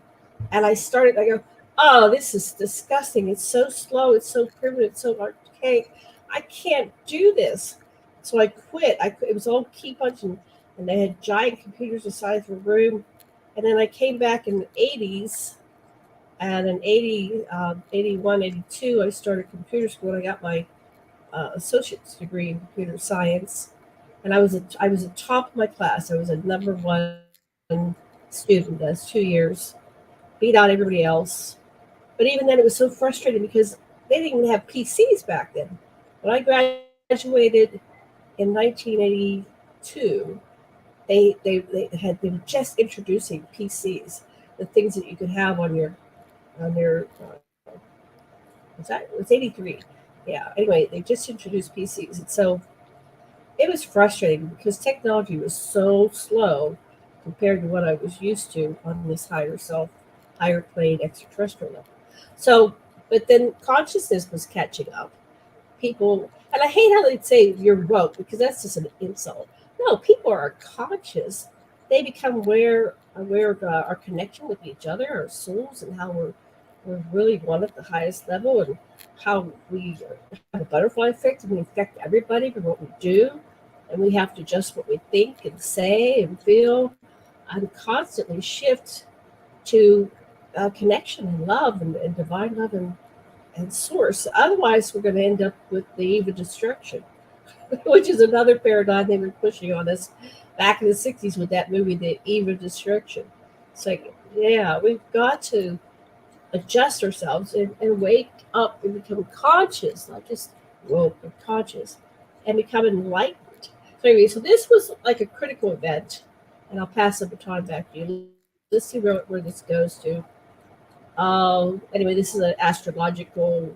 [SPEAKER 1] and I go, oh, this is disgusting. It's so slow. It's so primitive. It's so archaic. I can't do this. So I quit. It was all key punching, and they had giant computers the size of a room. And then I came back in the 80s, and in 81, 82, I started computer school, and I got my associate's degree in computer science. And I was at top of my class. I was a number one student. That's 2 years. Beat out everybody else. But even then, it was so frustrating because they didn't even have PCs back then. When I graduated in 1982, they had been just introducing PCs, the things that you could have on your it was 83. Yeah. Anyway, they just introduced PCs, and so it was frustrating because technology was so slow compared to what I was used to on this higher plane extraterrestrial level. So, but then consciousness was catching up. People, and I hate how they'd say you're woke, because that's just an insult. No, people are conscious. They become aware of our connection with each other, our souls, and how we're really one at the highest level, and how we have a butterfly effect, and we affect everybody for what we do, and we have to adjust what we think and say and feel, and constantly shift to connection and love and divine love and source. Otherwise, we're going to end up with the eve of destruction, which is another paradigm they were pushing on us back in the 60s with that movie, The Eve of Destruction. It's like, yeah, we've got to adjust ourselves and wake up and become conscious, not just woke, but conscious, and become enlightened. So anyway, so this was like a critical event, and I'll pass the baton back to you. Let's see where this goes to. Anyway, this is an astrological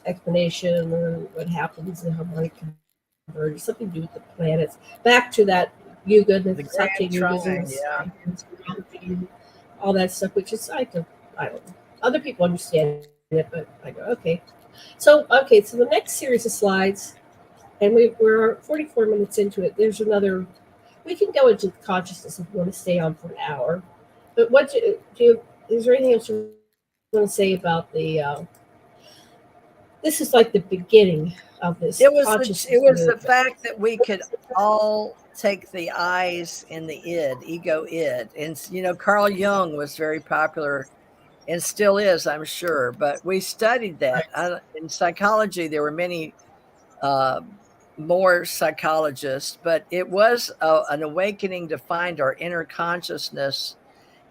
[SPEAKER 1] explanation of what happens in harmonic convergence, something to do with the planets. Back to that Yuga, the Satya Yugas, all that stuff, which is, I don't know. Other people understand it, but I go, okay. So the next series of slides, and we're 44 minutes into it. There's another, we can go into consciousness if you want to stay on for an hour. But is there anything else you want to say about this is like the beginning of this
[SPEAKER 2] It was
[SPEAKER 1] consciousness
[SPEAKER 2] the
[SPEAKER 1] movement.
[SPEAKER 2] fact that we could all take the I's in the ego id. And, Carl Jung was very popular and still is, I'm sure. But we studied that. In psychology, there were many more psychologists, but it was an awakening to find our inner consciousness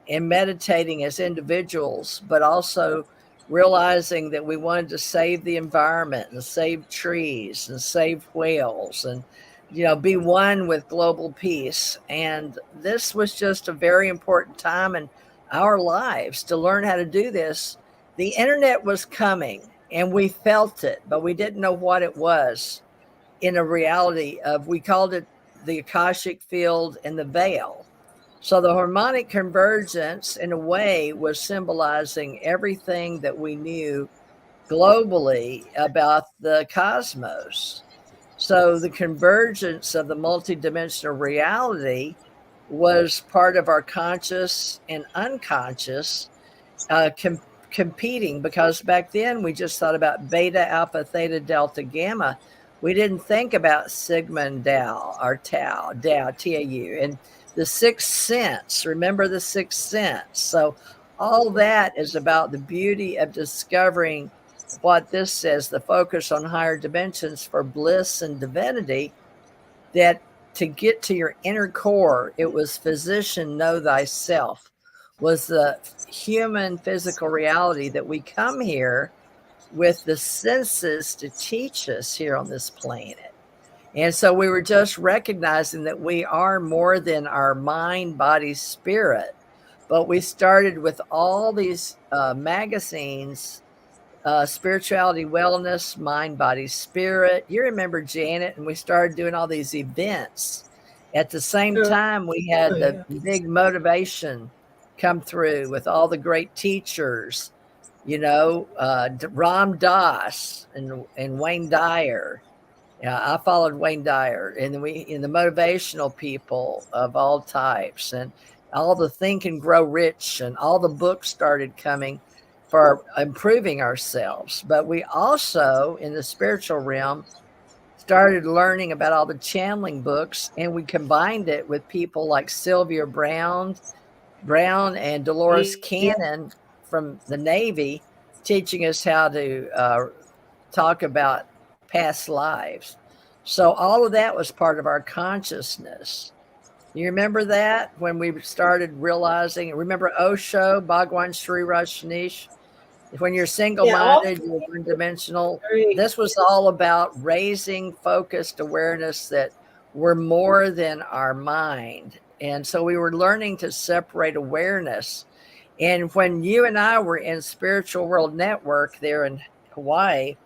[SPEAKER 2] and meditating as individuals, but also realizing that we wanted to save the environment and save trees and save whales and, be one with global peace. And this was just a very important time in our lives to learn how to do this. The internet was coming and we felt it, but we didn't know what it was in a reality of, we called it the Akashic field and the veil. So the harmonic convergence, in a way, was symbolizing everything that we knew globally about the cosmos. So the convergence of the multidimensional reality was part of our conscious and unconscious competing, because back then we just thought about beta, alpha, theta, delta, gamma. We didn't think about sigma and Tau, or Tau, T-A-U, and the sixth sense. Remember the sixth sense. So all that is about the beauty of discovering what this says, the focus on higher dimensions for bliss and divinity, that to get to your inner core, it was physician, know thyself, was the human physical reality that we come here with the senses to teach us here on this planet. And so we were just recognizing that we are more than our mind, body, spirit. But we started with all these magazines, spirituality, wellness, mind, body, spirit. You remember Janet, and we started doing all these events. At the same time, we had the big motivation come through with all the great teachers, Ram Dass and Wayne Dyer. I followed Wayne Dyer, and the motivational people of all types, and all the Think and Grow Rich, and all the books started coming for improving ourselves. But we also, in the spiritual realm, started learning about all the channeling books, and we combined it with people like Sylvia Brown and Dolores Cannon from the Navy, teaching us how to talk about past lives. So all of that was part of our consciousness. You remember that when we started realizing? Remember Osho, Bhagwan Sri Rajneesh? When you're single-minded, you're one-dimensional. This was all about raising focused awareness that we're more than our mind. And so we were learning to separate awareness. And when you and I were in Spiritual World Network there in Hawaii,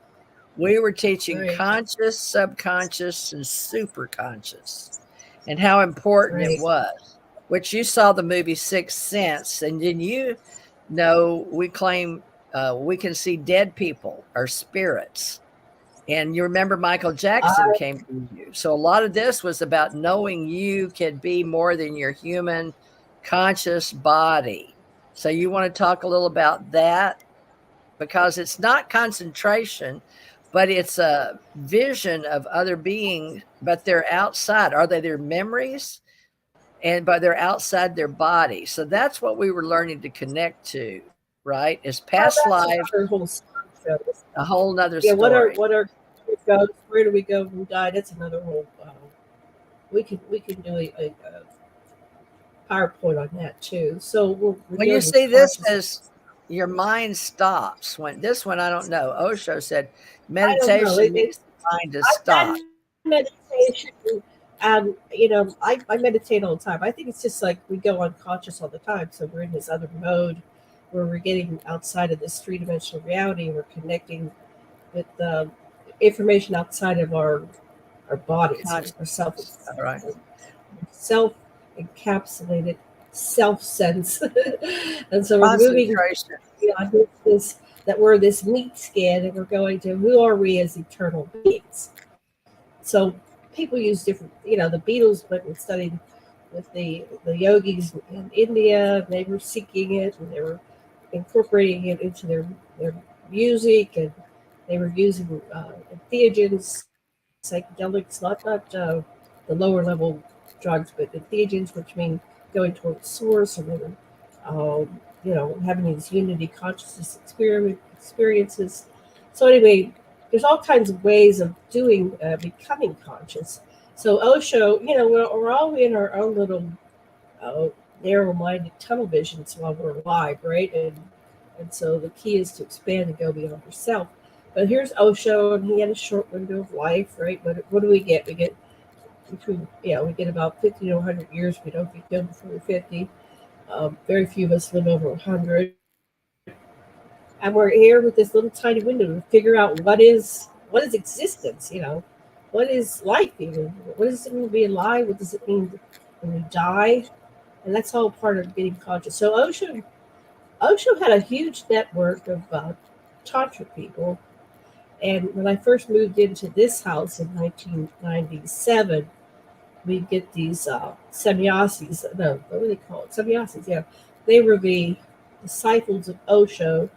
[SPEAKER 2] we were teaching conscious, subconscious, and superconscious, and how important it was, which you saw the movie Sixth Sense. And then we claim we can see dead people or spirits. And you remember Michael Jackson came to you. So a lot of this was about knowing you could be more than your human conscious body. So you want to talk a little about that? Because it's not concentration, but it's a vision of other beings, but they're outside. Are they their memories? But they're outside their body. So that's what we were learning to connect to, right? Is past lives. A whole nother story.
[SPEAKER 1] What are goes? Where do we go when we die? That's another whole. We can do a PowerPoint on that too. So
[SPEAKER 2] when you see this as your mind stops, when this one, I don't know. Osho said meditation makes the mind to stop.
[SPEAKER 1] Meditation. I meditate all the time. I think it's just like we go unconscious all the time. So we're in this other mode where we're getting outside of this three-dimensional reality. We're connecting with information outside of our bodies, our self-encapsulated self-sense. And so we're moving this, that we're this meat skin, and we're going to who are we as eternal beings. So people use different, the Beatles went and studied with the yogis in India, and they were seeking it, and they were incorporating it into their music, and They were using entheogens, psychedelics, not the lower level drugs, but entheogens, which mean going towards source, or whether, having these unity consciousness experiences. So anyway, there's all kinds of ways of doing becoming conscious. So Osho, we're all in our own little narrow-minded tunnel visions while we're alive, right? And so the key is to expand and go beyond yourself. But here's Osho, and he had a short window of life, right? But what do we get? We get we get about 50 to 100 years. We don't get killed before we're 50. Very few of us live over 100. And we're here with this little tiny window to figure out what is existence, what is life even? What does it mean to be alive? What does it mean when we die? And that's all part of getting conscious. So Osho had a huge network of tantra people. And when I first moved into this house in 1997, we get these sannyasis. No, what were they called? Sannyasis, yeah. They were the disciples of Osho.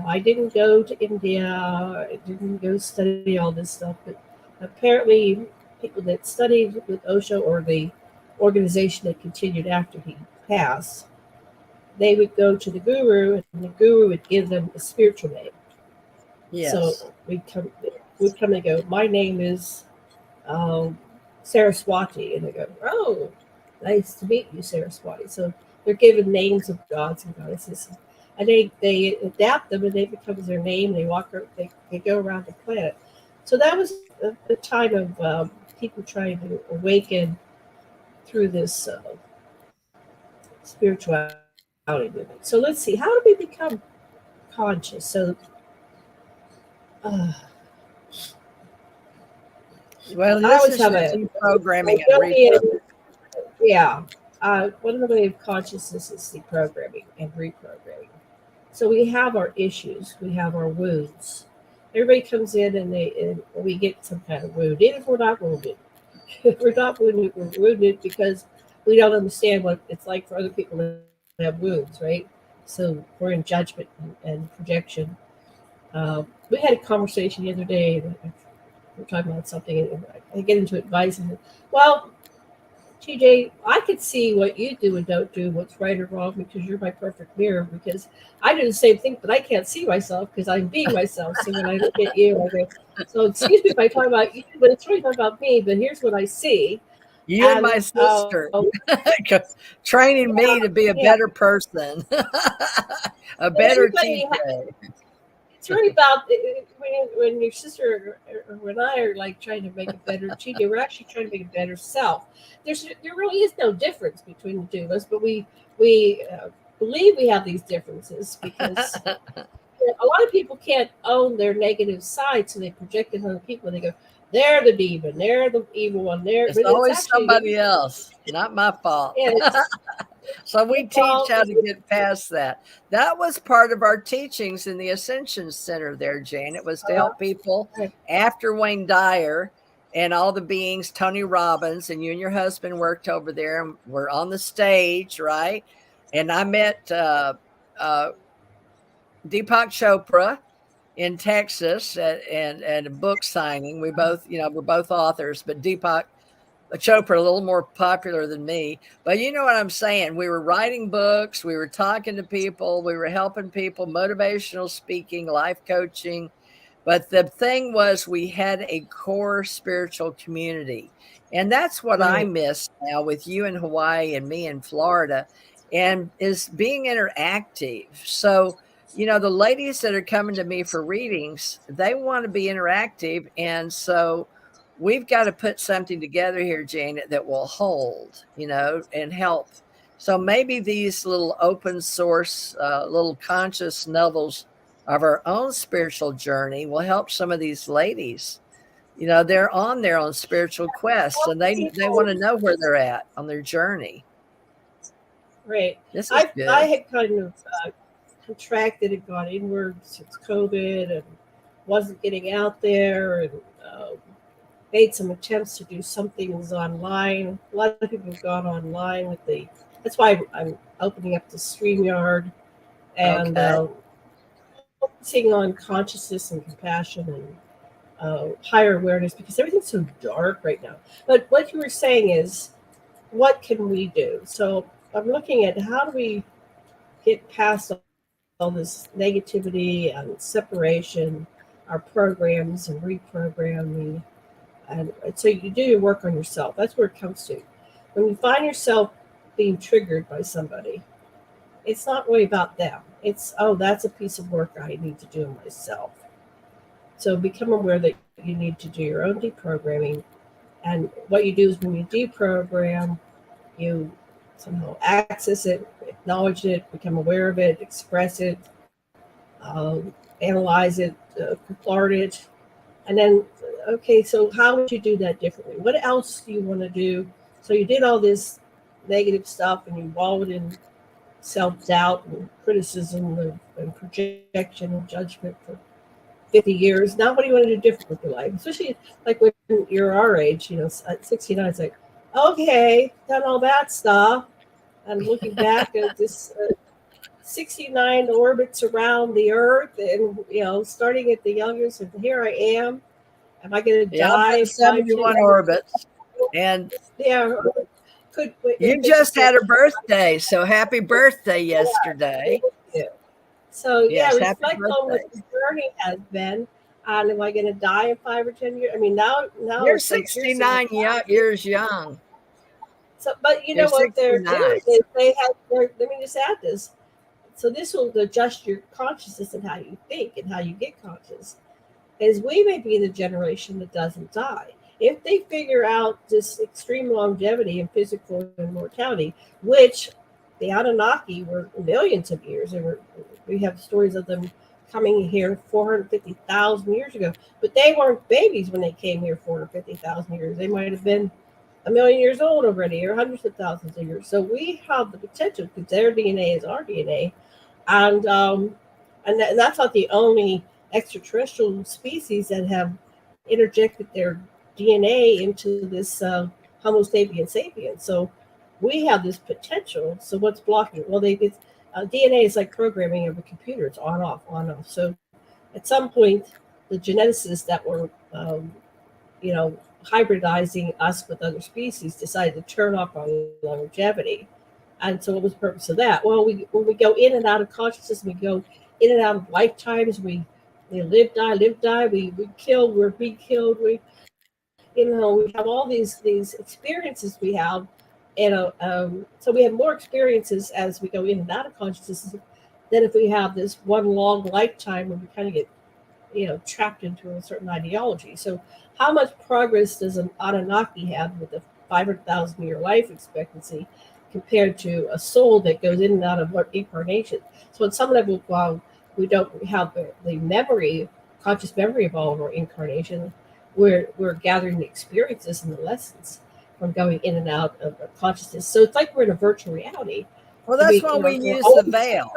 [SPEAKER 1] I didn't go to India. I didn't go study all this stuff. But apparently people that studied with Osho, or the organization that continued after he passed, they would go to the guru, and the guru would give them a spiritual name.
[SPEAKER 2] Yes.
[SPEAKER 1] So we'd come and go, my name is Saraswati. And they go, oh, nice to meet you, Saraswati. So they're given names of gods and goddesses. And they adapt them, and they become their name. They they go around the planet. So that was a time of people trying to awaken through this spirituality movement. So let's see, how do we become conscious? So
[SPEAKER 2] well,
[SPEAKER 1] I always
[SPEAKER 2] this
[SPEAKER 1] have
[SPEAKER 2] is
[SPEAKER 1] a
[SPEAKER 2] programming and reprogramming.
[SPEAKER 1] Yeah. One of the ways of consciousness is deprogramming and reprogramming. So we have our issues, we have our wounds. Everybody comes in and we get some kind of wound, even if we're not wounded. If we're not wounded, we're wounded because we don't understand what it's like for other people to have wounds, right? So we're in judgment and projection. We had a conversation the other day. We're talking about something, and I get into advice. And well, TJ, I could see what you do and don't do, what's right or wrong, because you're my perfect mirror. Because I do the same thing, but I can't see myself because I'm being myself. So when I look at you, I go, so excuse me if I talk about you, but it's really not about me. But here's what I see.
[SPEAKER 2] You and my sister training me to be a better person, a better teacher.
[SPEAKER 1] It's really about when your sister or when I are like trying to make a better TJ, we're actually trying to make a better self. There really is no difference between the two of us, but we believe we have these differences because a lot of people can't own their negative side, so they project it on other people. And they go, they're the demon, they're the evil one.
[SPEAKER 2] It's always somebody else, not my fault. Yeah, so we teach how to get past that. That was part of our teachings in the Ascension Center there, Jane. It was to help people after Wayne Dyer and all the beings, Tony Robbins, and you and your husband worked over there and were on the stage, right? And I met Deepak Chopra in Texas and a book signing. We both, we're both authors, but Deepak Chopra a little more popular than me. But you know what I'm saying? We were writing books, we were talking to people, we were helping people, motivational speaking, life coaching. But the thing was, we had a core spiritual community. And that's what I miss now with you in Hawaii and me in Florida, and is being interactive. So, the ladies that are coming to me for readings, they want to be interactive. And so we've got to put something together here, Jane, that will hold, and help. So maybe these little open source, little conscious novels of our own spiritual journey will help some of these ladies. They're on their own spiritual quest, and they want to know where they're at on their journey.
[SPEAKER 1] Right.
[SPEAKER 2] This is good.
[SPEAKER 1] I had kind of contracted and gone inward since COVID and wasn't getting out there, and made some attempts to do some things online. A lot of people have gone online with that's why I'm opening up the Streamyard, and focusing on consciousness and compassion and higher awareness, because everything's so dark right now. But what you were saying is, what can we do? So I'm looking at how do we get past all this negativity and separation, our programs and reprogramming. And so you do your work on yourself. That's where it comes to. When you find yourself being triggered by somebody, it's not really about them. It's, oh, that's a piece of work I need to do myself. So become aware that you need to do your own deprogramming. And what you do is when you deprogram, you somehow access it, acknowledge it, become aware of it, express it, analyze it, guard it. And then, okay, so how would you do that differently? What else do you want to do? So you did all this negative stuff and you wallowed in self-doubt and criticism and projection and judgment for 50 years. Now what do you want to do different with your life? Especially like when you're our age, at 69, it's like, okay, done all that stuff. And looking back at this 69 orbits around the Earth, and starting at the youngest, and here I am. Am I going to die?
[SPEAKER 2] 71 orbits, and
[SPEAKER 1] yeah,
[SPEAKER 2] you just had a birthday, so happy birthday yesterday.
[SPEAKER 1] Yeah. So yes, reflect on what the journey has been. And am I going to die in 5 or 10 years? I mean, now
[SPEAKER 2] you're 69 years young.
[SPEAKER 1] So, but you know what they're doing? They have. Let me just add this. So this will adjust your consciousness and how you think and how you get conscious. Is we may be the generation that doesn't die. If they figure out this extreme longevity and physical immortality, which the Anunnaki were millions of years, we have stories of them coming here 450,000 years ago, but they weren't babies when they came here 450,000 years. They might have been a million years old already, or hundreds of thousands of years. So we have the potential, because their DNA is our DNA, and that's not the only extraterrestrial species that have interjected their DNA into this Homo sapiens sapiens. So we have this potential. So what's blocking it? Well, DNA is like programming of a computer. It's on, off, on, off. So at some point, the geneticists that were, hybridizing us with other species decided to turn off our longevity. And so what was the purpose of that? Well, when we go in and out of consciousness, we go in and out of lifetimes, we live, die, we kill, we're being killed, we have all these experiences we have. And so we have more experiences as we go in and out of consciousness than if we have this one long lifetime where we kind of get, trapped into a certain ideology. So how much progress does an Anunnaki have with a 500,000 year life expectancy compared to a soul that goes in and out of what incarnation? So in some level, while we don't have the conscious memory of all of our incarnation, we're gathering the experiences and the lessons from going in and out of consciousness. So it's like we're in a virtual reality.
[SPEAKER 2] Well, that's why we use the veil.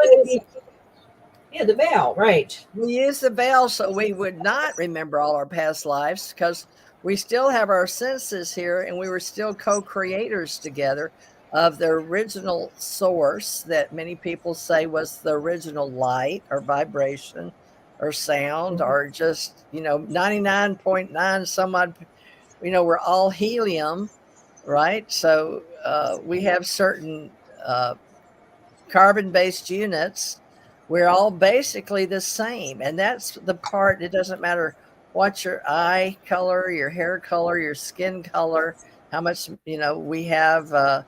[SPEAKER 1] Yeah, the veil, right.
[SPEAKER 2] We use the veil so we would not remember all our past lives, because we still have our senses here, and we were still co-creators together of the original source that many people say was the original light or vibration or sound, or just, 99.9 some odd, we're all helium, right? So we have certain carbon-based units. We're all basically the same. And that's the part, it doesn't matter what your eye color, your hair color, your skin color, how much, we have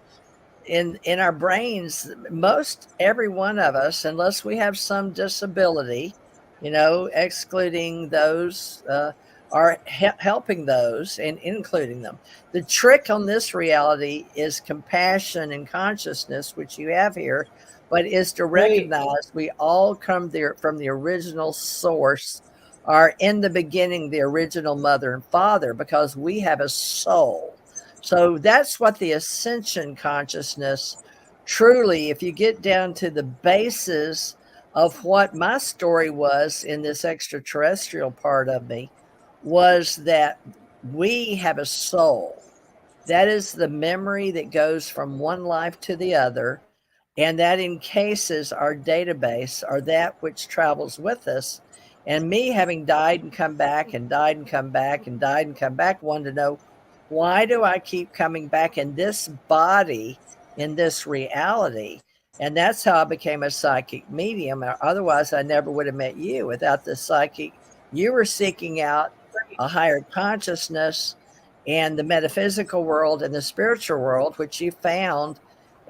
[SPEAKER 2] in our brains. Most every one of us, unless we have some disability, excluding those, are helping those and including them. The trick on this reality is compassion and consciousness, which you have here, but is to recognize we all come there from the original source, are in the beginning, the original mother and father, because we have a soul. So that's what the Ascension consciousness truly, if you get down to the basis of what my story was in this extraterrestrial part of me, was that we have a soul. That is the memory that goes from one life to the other. and that encases our database, or that which travels with us. And me, having died and come back and died and come back and died and come back, wanted to know, why do I keep coming back in this body, in this reality? And that's how I became a psychic medium. Otherwise, I never would have met you. Without the psychic, you were seeking out a higher consciousness and the metaphysical world and the spiritual world, which you found.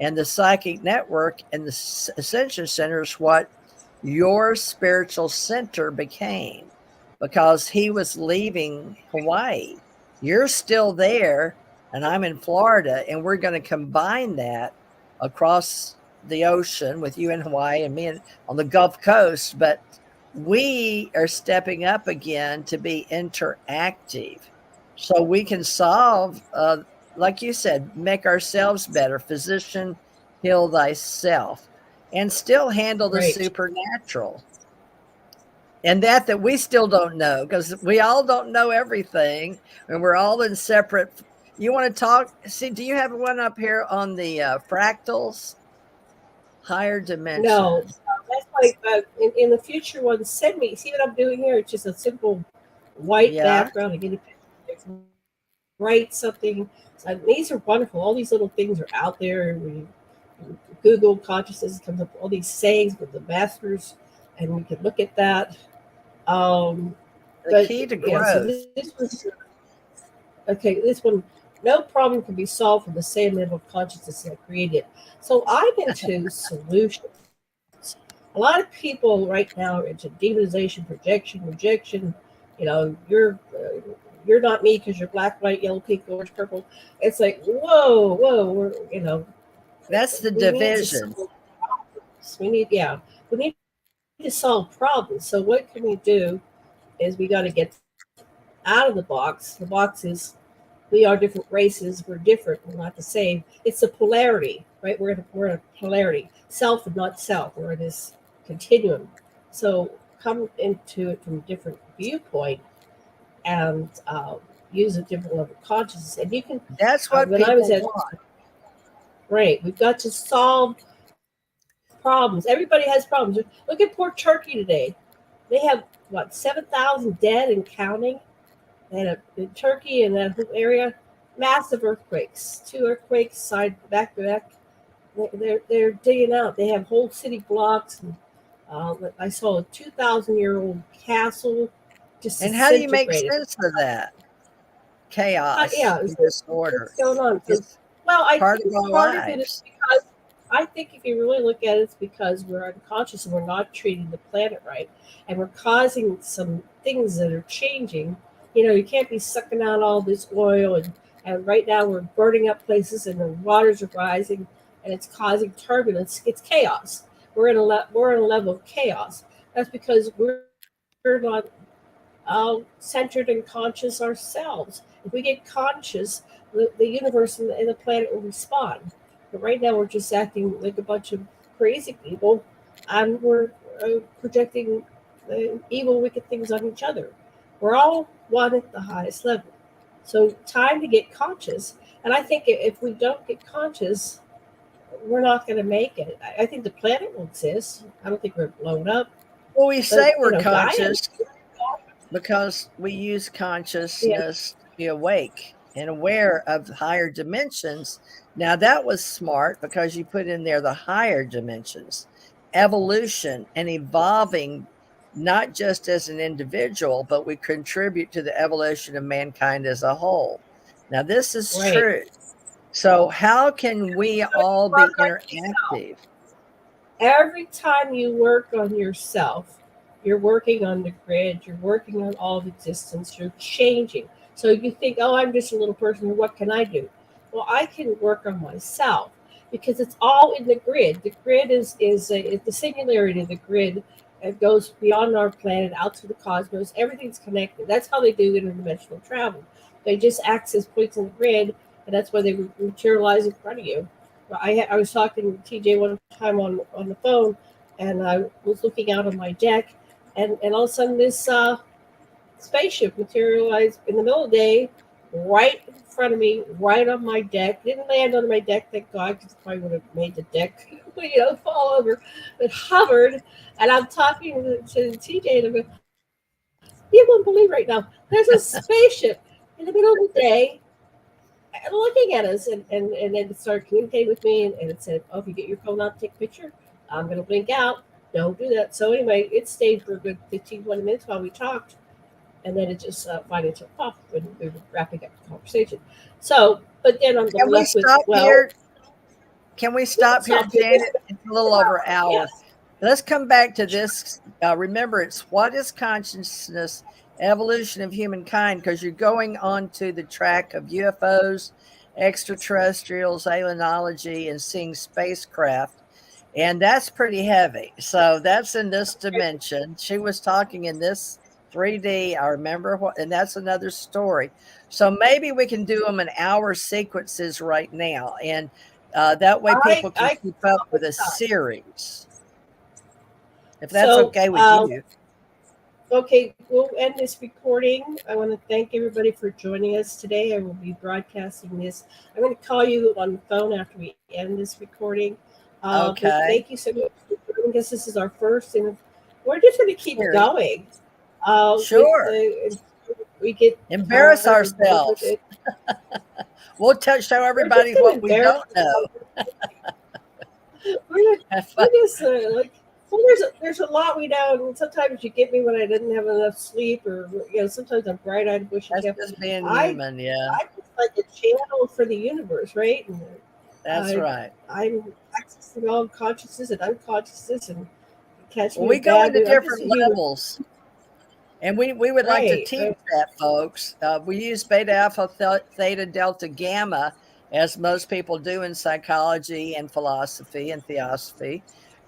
[SPEAKER 2] And the psychic network and the Ascension Center is what your spiritual center became, because he was leaving Hawaii. You're still there, and I'm in Florida, and we're going to combine that across the ocean with you in Hawaii and me on the Gulf Coast. But we are stepping up again to be interactive, so we can solve, like you said, make ourselves better. Physician, heal thyself, and still handle the supernatural. And that we still don't know, because we all don't know everything, and we're all in separate. You want to talk? See, do you have one up here on the fractals? Higher dimension.
[SPEAKER 1] No, that's like in the future one. Send me. See what I'm doing here? It's just a simple white background. I get a picture, write something. So these are wonderful. All these little things are out there. We Google consciousness, comes up all these sayings with the masters, and we can look at that.
[SPEAKER 2] The key to growth.
[SPEAKER 1] So this was okay. This one, no problem can be solved from the same level of consciousness that created. So I'm into solutions. A lot of people right now are into demonization, projection, rejection. You know, you're not me because you're black, white, yellow, pink, orange, purple. It's like, whoa,
[SPEAKER 2] that's the division.
[SPEAKER 1] We need to solve problems. So what can we do is we got to get out of the box. The box is, we are different races. We're different. We're not the same. It's a polarity, right? We're in a polarity, self and not self. We're in this continuum. So come into it from a different viewpoint and use a different level of consciousness. And you can.
[SPEAKER 2] That's what people want.
[SPEAKER 1] Right. We've got to solve problems. Everybody has problems. Look at poor Turkey today. They have 7,000 dead and counting. And in Turkey and that whole area, massive earthquakes. 2 earthquakes side back to back. They're digging out. They have whole city blocks. And, I saw a 2,000-year-old castle.
[SPEAKER 2] And how do you make sense of that? Chaos. Disorder.
[SPEAKER 1] What's going on? Well, I think part of it is because I think if you really look at it, it's because we're unconscious and we're not treating the planet right, and we're causing some things that are changing. You know, you can't be sucking out all this oil, and right now we're burning up places, and the waters are rising, and it's causing turbulence. It's chaos. We're in a level of chaos. That's because we're not centered and conscious ourselves. If we get conscious, the universe and the planet will respond. But right now, we're just acting like a bunch of crazy people, and we're projecting evil, wicked things on each other. We're all one at the highest level. So time to get conscious. And I think if we don't get conscious, we're not going to make it. I think the planet will exist. I don't think we're blown up.
[SPEAKER 2] Well, we say we're conscious because we use consciousness to be awake and aware of higher dimensions. Now, that was smart because you put in there the higher dimensions, evolution and evolving, not just as an individual, but we contribute to the evolution of mankind as a whole. Now, this is true. So how can we all be interactive?
[SPEAKER 1] Every time you work on yourself, you're working on the grid, you're working on all of existence, you're changing. So you think, oh, I'm just a little person, what can I do? Well, I can work on myself because it's all in the grid. The grid is the singularity of the grid. It goes beyond our planet, out to the cosmos. Everything's connected. That's how they do interdimensional travel. They just access points in the grid, and that's why they materialize in front of you. I was talking to TJ one time on the phone, and I was looking out on my deck, and all of a sudden this spaceship materialized in the middle of the day, right in front of me, right on my deck. Didn't land on my deck, thank God, because it probably would have made the deck, fall over. It hovered, and I'm talking to TJ, and I go, "You won't believe right now. There's a spaceship in the middle of the day looking at us," and then it started communicating with me, and it said, "Oh, if you get your phone out, take a picture. I'm going to blink out. Don't do that." So anyway, it stayed for a good 15, 20 minutes while we talked, and then it just finally took off when we were wrapping up the conversation. So, but then I'm
[SPEAKER 2] Can we
[SPEAKER 1] left with,
[SPEAKER 2] stop
[SPEAKER 1] well,
[SPEAKER 2] here? Can we stop here,
[SPEAKER 1] stop it.
[SPEAKER 2] Janet? It's a little over an hour.
[SPEAKER 1] Yes.
[SPEAKER 2] Let's come back to this. Remember, it's what is consciousness, evolution of humankind, because you're going on to the track of UFOs, extraterrestrials, alienology, and seeing spacecraft. And that's pretty heavy. So that's in this dimension. She was talking in this 3D. I remember what, and that's another story. So maybe we can do them in hour sequences right now. And that way people can keep up with a series. If that's okay with you.
[SPEAKER 1] Okay, we'll end this recording. I want to thank everybody for joining us today. I will be broadcasting this. I'm going to call you on the phone after we end this recording.
[SPEAKER 2] Okay.
[SPEAKER 1] Thank you so much for doing this. This is our first, and we're just going to keep going.
[SPEAKER 2] Sure.
[SPEAKER 1] We get
[SPEAKER 2] embarrass ourselves. We'll show everybody what we don't know.
[SPEAKER 1] we're just there's a lot we know, and sometimes you get me when I didn't have enough sleep, or sometimes I'm bright-eyed, wishing
[SPEAKER 2] that's just being human. Yeah,
[SPEAKER 1] I'm just like a channel for the universe, right? And
[SPEAKER 2] that's right.
[SPEAKER 1] I'm accessing all consciousness and unconsciousness, and catch me.
[SPEAKER 2] We go into different levels. And we would like to teach that, folks. We use beta, alpha, theta, delta, gamma, as most people do in psychology and philosophy and theosophy.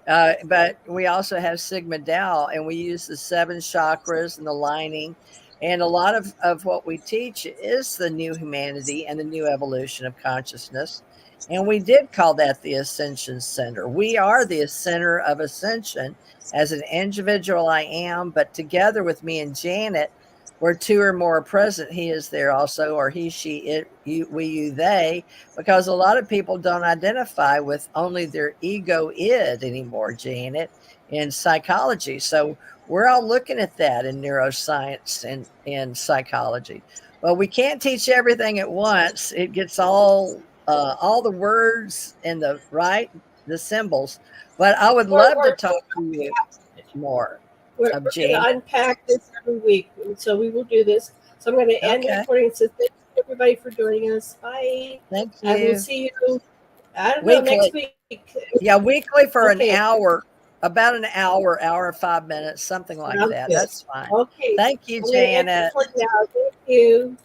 [SPEAKER 2] But we also have sigma tau, and we use the 7 chakras and the lining. And a lot of what we teach is the new humanity and the new evolution of consciousness. And we did call that the Ascension Center. We are the center of ascension. As an individual, I am, but together with me and Janet, where 2 or more are present, he is there also, or he, she, it, you, we, you, they, because a lot of people don't identify with only their ego id anymore, Janet, in psychology. So we're all looking at that in neuroscience and in psychology. But we can't teach everything at once. It gets all the words and the symbols. But I would love to talk to you more.
[SPEAKER 1] We're going to unpack this every week, and so we will do this. So I'm going to end the recording. So thank you everybody for joining us. Bye.
[SPEAKER 2] Thank you.
[SPEAKER 1] And we'll see you, I don't know, next week.
[SPEAKER 2] Yeah, weekly for an hour, about an hour, hour and 5 minutes, something like that. Good. That's fine.
[SPEAKER 1] Okay.
[SPEAKER 2] Thank you, Janet.
[SPEAKER 1] Thank you.